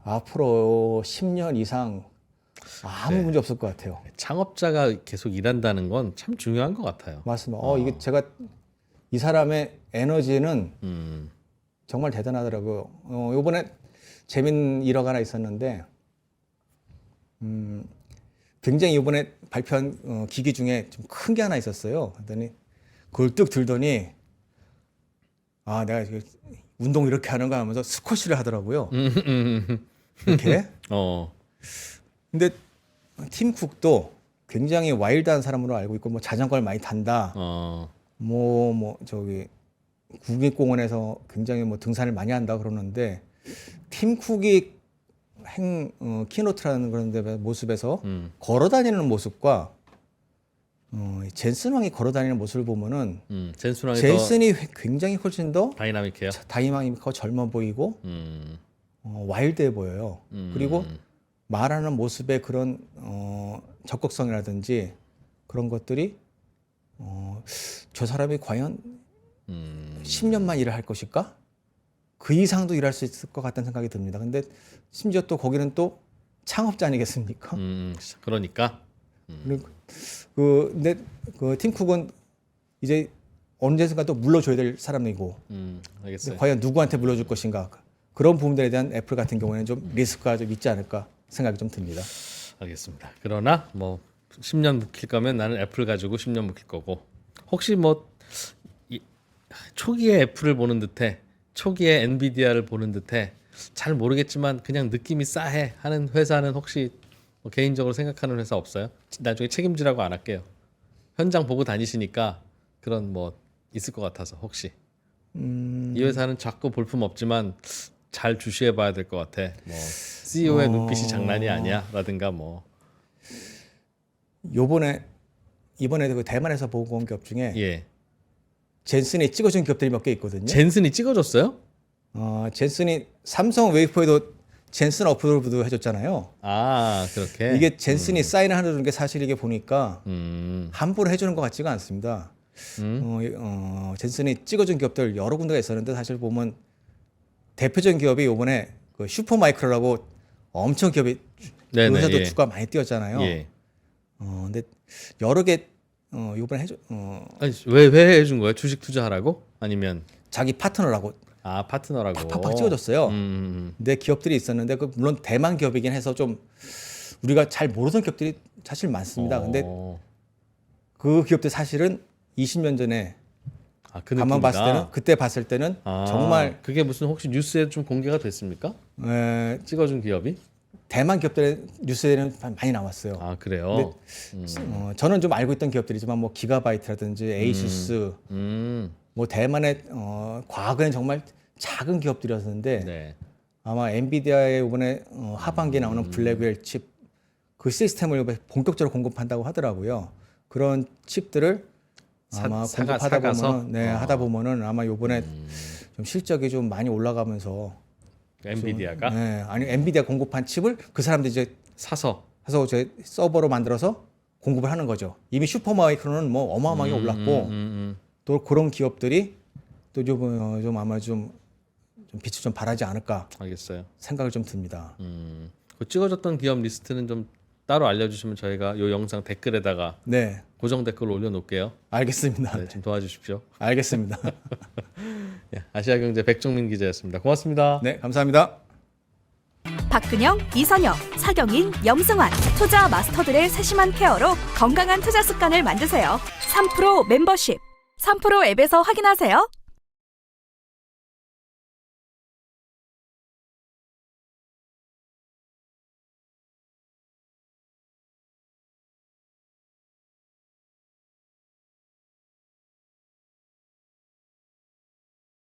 앞으로 10년 이상 아무 문제 없을 것 같아요. 창업자가 계속 일한다는 건 참 중요한 것 같아요. 맞습니다. 이게 제가 이 사람의 에너지는 정말 대단하더라고요. 요번에 재밌는 일화가 하나 있었는데, 굉장히 이번에 발표한 기기 중에 좀 큰 게 하나 있었어요. 그랬더니 그걸 뚝 들더니 내가 운동 이렇게 하는 거 하면서 스쿼시를 하더라고요. 이렇게. 근데 팀 쿡도 굉장히 와일드한 사람으로 알고 있고 뭐 자전거를 많이 탄다. 저기 국립공원에서 굉장히 뭐 등산을 많이 한다 그러는데 팀 쿡이 키노트라는 그런 데 모습에서 걸어다니는 모습과 젠슨 왕이 걸어다니는 모습을 보면은 젠슨이 굉장히 훨씬 더 다이나믹해요. 다이나믹하고 젊어 보이고 와일드해 보여요. 그리고 말하는 모습의 그런 적극성이라든지 그런 것들이 저 사람이 과연 10년만 일을 할 것일까? 그 이상도 일할 수 있을 것 같다는 생각이 듭니다. 근데 심지어 또 거기는 또 창업자 아니겠습니까? 그러니까. 근데 그 팀 쿡은 이제 언제든가 또 물러줘야 될 사람이고, 알겠어요. 과연 누구한테 물려줄 것인가? 그런 부분들에 대한 애플 같은 경우에는 좀 리스크가 좀 있지 않을까 생각이 좀 듭니다. 알겠습니다. 그러나 뭐 10년 묵힐 거면 나는 애플 가지고 10년 묵힐 거고, 혹시 뭐 초기에 애플을 보는 듯해, 초기에 엔비디아를 보는 듯해, 잘 모르겠지만 그냥 느낌이 싸해 하는 회사는 혹시 뭐 개인적으로 생각하는 회사 없어요? 나중에 책임지라고 안 할게요. 현장 보고 다니시니까 그런 뭐 있을 것 같아서 혹시 이 회사는 자꾸 볼품 없지만 잘 주시해 봐야 될 것 같아. 뭐 CEO의 눈빛이 장난이 아니야라든가 뭐. 이번에 그 대만에서 보고 온 기업 중에 예. 젠슨이 찍어준 기업들이 몇 개 있거든요. 젠슨이 찍어줬어요? 젠슨이 삼성 웨이포에도 젠슨 어프로브도 해줬잖아요. 그렇게. 이게 젠슨이 사인을 하는 게 사실 이게 보니까 함부로 해주는 것 같지가 않습니다. 젠슨이 찍어준 기업들 여러 군데가 있었는데 사실 보면 대표적인 기업이 이번에 그 슈퍼마이크로라고 엄청 기업이 그 회사도 주가 많이 뛰었잖아요. 예. 근데 여러 개 이번에 아니, 왜 해준 거예요? 주식 투자하라고? 아니면 자기 파트너라고 파트너라고 팍팍 찍어줬어요. 근데 기업들이 있었는데 물론 대만 기업이긴 해서 좀 우리가 잘 모르던 기업들이 사실 많습니다. 근데 그 기업들 사실은 20년 전에 가만 봤을 때는 그때 봤을 때는 정말 그게 무슨 혹시 뉴스에 좀 공개가 됐습니까? 찍어준 기업이? 대만 기업들의 뉴스에는 많이 나왔어요. 그래요? 저는 좀 알고 있던 기업들이지만 뭐 기가바이트라든지 에이수스 뭐 대만의 과거엔 정말 작은 기업들이었는데 네. 아마 엔비디아의 이번에 하반기에 나오는 블랙웰 칩 그 시스템을 본격적으로 공급한다고 하더라고요. 그런 칩들을 아마 공급하다 보면은 하다 보면은 아마 이번에 좀 실적이 좀 많이 올라가면서 엔비디아가 네, 아니 엔비디아 공급한 칩을 그 사람들이 이제 사서 제 서버로 만들어서 공급을 하는 거죠. 이미 슈퍼마이크로는 뭐 어마어마하게 올랐고 또 그런 기업들이 또 좀 아마 좀 빛을 좀 발하지 않을까 알겠어요. 생각을 좀 듭니다. 그 찍어줬던 기업 리스트는 좀 따로 알려주시면 저희가 요 영상 댓글에다가 네, 고정 댓글로 올려놓을게요. 알겠습니다. 네, 좀 도와주십시오. 알겠습니다. 예, 아시아경제 백종민 기자였습니다. 고맙습니다. 네, 감사합니다. 박근영, 이선영, 사경인, 염승환 투자 마스터들의 세심한 케어로 건강한 투자 습관을 만드세요. 3프로 멤버십 3프로 앱에서 확인하세요.